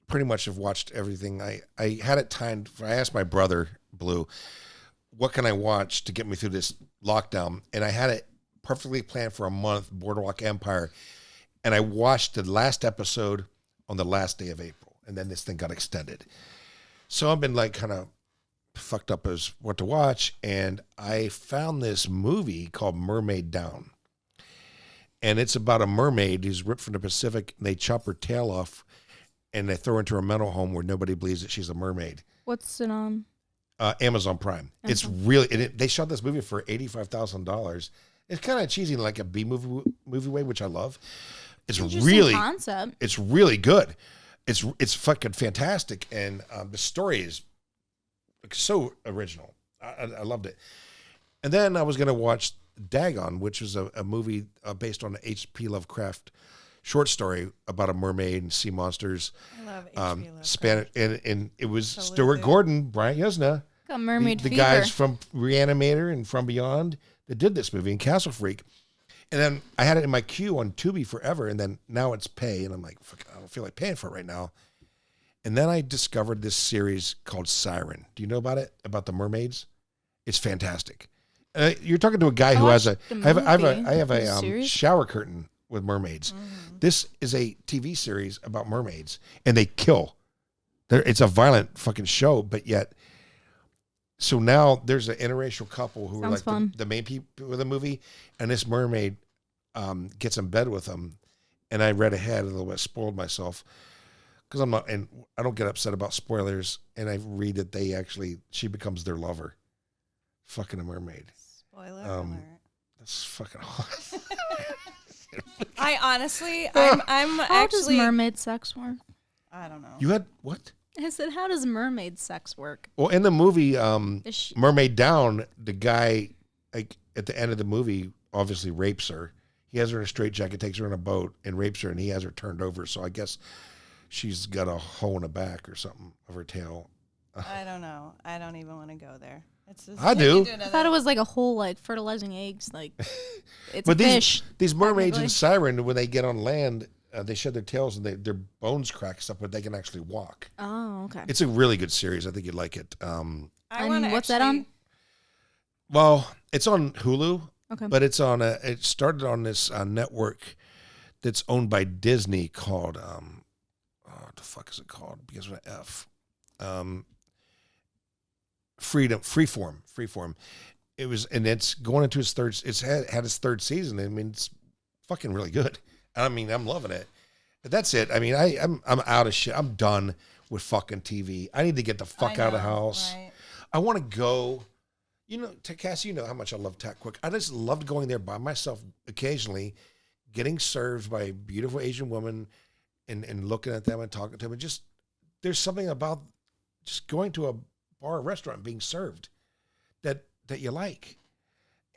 Speaker 4: pretty much have watched everything. I had it timed. I asked my brother Blue, what can I watch to get me through this lockdown, and I had it perfectly planned for a month. Boardwalk Empire, and I watched the last episode on the last day of April, and then this thing got extended. So I've been like kind of fucked up as what to watch, and I found this movie called Mermaid Down, and it's about a mermaid who's ripped from the Pacific, and they chop her tail off and they throw her into a mental home where nobody believes that she's a mermaid.
Speaker 5: What's it on?
Speaker 4: Amazon Prime. It's really they shot this movie for $85,000. It's kind of cheesy, like a B movie way, which I love. It's really
Speaker 5: concept.
Speaker 4: It's really good. It's fucking fantastic, and the story is so original. I loved it. And then I was going to watch Dagon, which was a movie based on an H.P. Lovecraft short story about a mermaid and sea monsters.
Speaker 7: I love H.P. Lovecraft.
Speaker 4: Spanish, and it was
Speaker 7: Absolutely.
Speaker 4: Stuart Gordon, Brian Yuzna,
Speaker 5: Got Mermaid
Speaker 4: the
Speaker 5: Fever.
Speaker 4: guys from Reanimator and From Beyond that did this movie, and Castle Freak. And then I had it in my queue on Tubi forever, and then now it's pay, and I'm like, fuck, I don't feel like paying for it right now. And then I discovered this series called Siren. Do you know about it? About the mermaids? It's fantastic. You're talking to a guy who has a. I have a shower curtain with mermaids.
Speaker 7: Mm-hmm.
Speaker 4: This is a TV series about mermaids, and they kill. It's a violent fucking show, but yet. So now there's an interracial couple who
Speaker 5: Sounds
Speaker 4: are like
Speaker 5: fun.
Speaker 4: the main people of the movie, and this mermaid gets in bed with them. And I read ahead a little bit, spoiled myself because I'm not, and I don't get upset about spoilers. And I read that she becomes their lover, fucking a mermaid.
Speaker 7: Spoiler alert.
Speaker 4: That's fucking hot.
Speaker 7: I honestly, I'm
Speaker 5: How does
Speaker 7: actually.
Speaker 5: mermaid sex work?
Speaker 7: I don't know.
Speaker 4: You had what?
Speaker 5: I said, how does mermaid sex work?
Speaker 4: Well, in the movie
Speaker 5: Is she-
Speaker 4: Mermaid Down, the guy, like at the end of the movie, obviously rapes her. He has her in a straitjacket, takes her in a boat, and rapes her, and he has her turned over. So I guess she's got a hole in the back or something of her tail.
Speaker 7: I don't know. I don't even want to go there. It's just,
Speaker 4: I do.
Speaker 5: I thought it was like a whole like fertilizing eggs. Like it's
Speaker 4: But
Speaker 5: a fish.
Speaker 4: these mermaids in
Speaker 5: technically.
Speaker 4: Siren, when they get on land, they shed their tails and their bones crack stuff, but they can actually walk.
Speaker 5: Oh, okay.
Speaker 4: It's a really good series. I think you'd like it.
Speaker 7: I
Speaker 5: And
Speaker 7: want to
Speaker 5: what's that on?
Speaker 4: Well, it's on Hulu,
Speaker 5: Okay.
Speaker 4: but it's on it started on this network that's owned by Disney called what the fuck is it called? Because of an F. Freeform. It was, and it's going into its third. It's had its third season. I mean, it's fucking really good. I mean, I'm loving it. But that's it. I mean, I'm out of shit. I'm done with fucking TV. I need to get the fuck out of the house.
Speaker 7: Right.
Speaker 4: I want to go. You know, Cassie, you know how much I love Tack Quick. I just loved going there by myself occasionally, getting served by a beautiful Asian woman, and looking at them and talking to them. And just there's something about just going to a bar or restaurant being served that you like.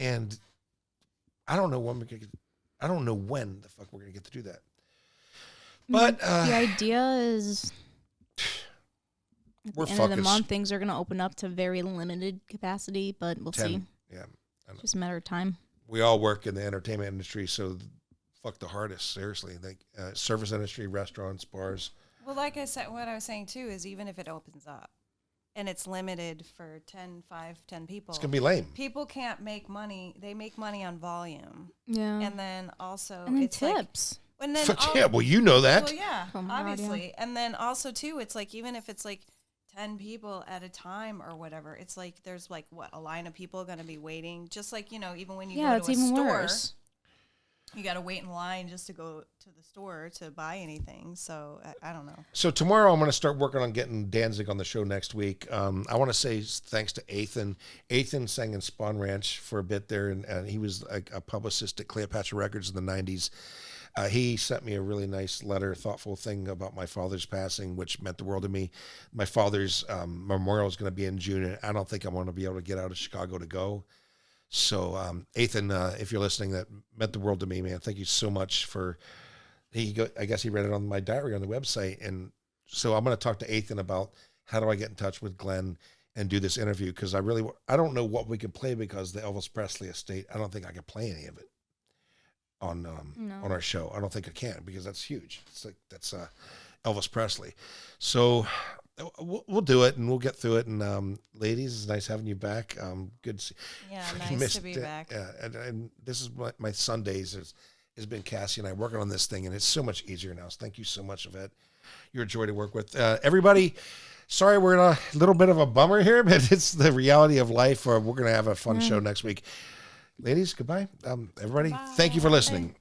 Speaker 4: And I don't know when I don't know when the fuck we're gonna get to do that. But
Speaker 5: the idea is at
Speaker 4: we're
Speaker 5: the end of the
Speaker 4: fucking
Speaker 5: month things are going to open up to very limited capacity, but we'll see.
Speaker 4: Yeah,
Speaker 5: It's just a matter of time.
Speaker 4: we all work in the entertainment industry, so fuck the hardest. Seriously, like service industry, restaurants, bars.
Speaker 7: Well, like I said, what I was saying too is even if it opens up and it's limited for 10 people,
Speaker 4: It's gonna be lame.
Speaker 7: people can't make money. They make money on volume.
Speaker 5: Yeah.
Speaker 7: And then also
Speaker 5: And then
Speaker 7: it's like,
Speaker 5: tips.
Speaker 7: and then
Speaker 4: Fuck yeah, well you know that.
Speaker 7: well, yeah,
Speaker 5: From radio.
Speaker 7: obviously. And then also too, it's like even if it's like 10 people at a time or whatever, it's like there's like what a line of people going to be waiting, just like, you know, even when you
Speaker 5: Yeah,
Speaker 7: go
Speaker 5: it's
Speaker 7: to a
Speaker 5: even
Speaker 7: store.
Speaker 5: worse.
Speaker 7: You got to wait in line just to go to the store to buy anything. So I don't know.
Speaker 4: So tomorrow I'm going to start working on getting Danzig on the show next week. I want to say thanks to Ethan. Ethan sang in Spawn Ranch for a bit there, and he was a publicist at Cleopatra Records in the 90s. He sent me a really nice letter, thoughtful thing about my father's passing, which meant the world to me. My father's memorial is going to be in June, and I don't think I'm going to be able to get out of Chicago to go. So, Ethan, if you're listening, that meant the world to me, man. Thank you so much for. I guess he read it on my diary on the website, and so I'm going to talk to Ethan about how do I get in touch with Glenn and do this interview, because I don't know what we could play, because the Elvis Presley estate, I don't think I could play any of it on our show. I don't think I can, because that's huge. It's like that's Elvis Presley. So we'll do it, and we'll get through it. And ladies, it's nice having you back. Good to see.
Speaker 7: Yeah, nice to be back.
Speaker 4: Yeah, and this is my Sundays has been Cassie and I working on this thing, and it's so much easier now. So thank you so much, Yvette. You're a joy to work with. Everybody, sorry we're in a little bit of a bummer here, but it's the reality of life. We're going to have a fun show next week. Ladies, goodbye. Everybody, thank you for listening.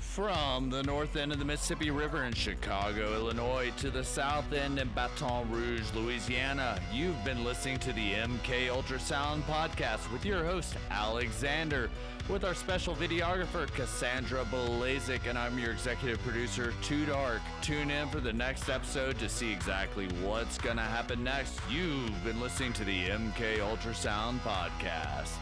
Speaker 1: From the north end of the Mississippi River in Chicago, Illinois, to the south end in Baton Rouge, Louisiana, you've been listening to the MK Ultrasound podcast with your host, Alexander, with our special videographer, Cassandra Belazik, and I'm your executive producer, Too Dark. Tune in for the next episode to see exactly what's going to happen next. You've been listening to the MK Ultrasound podcast.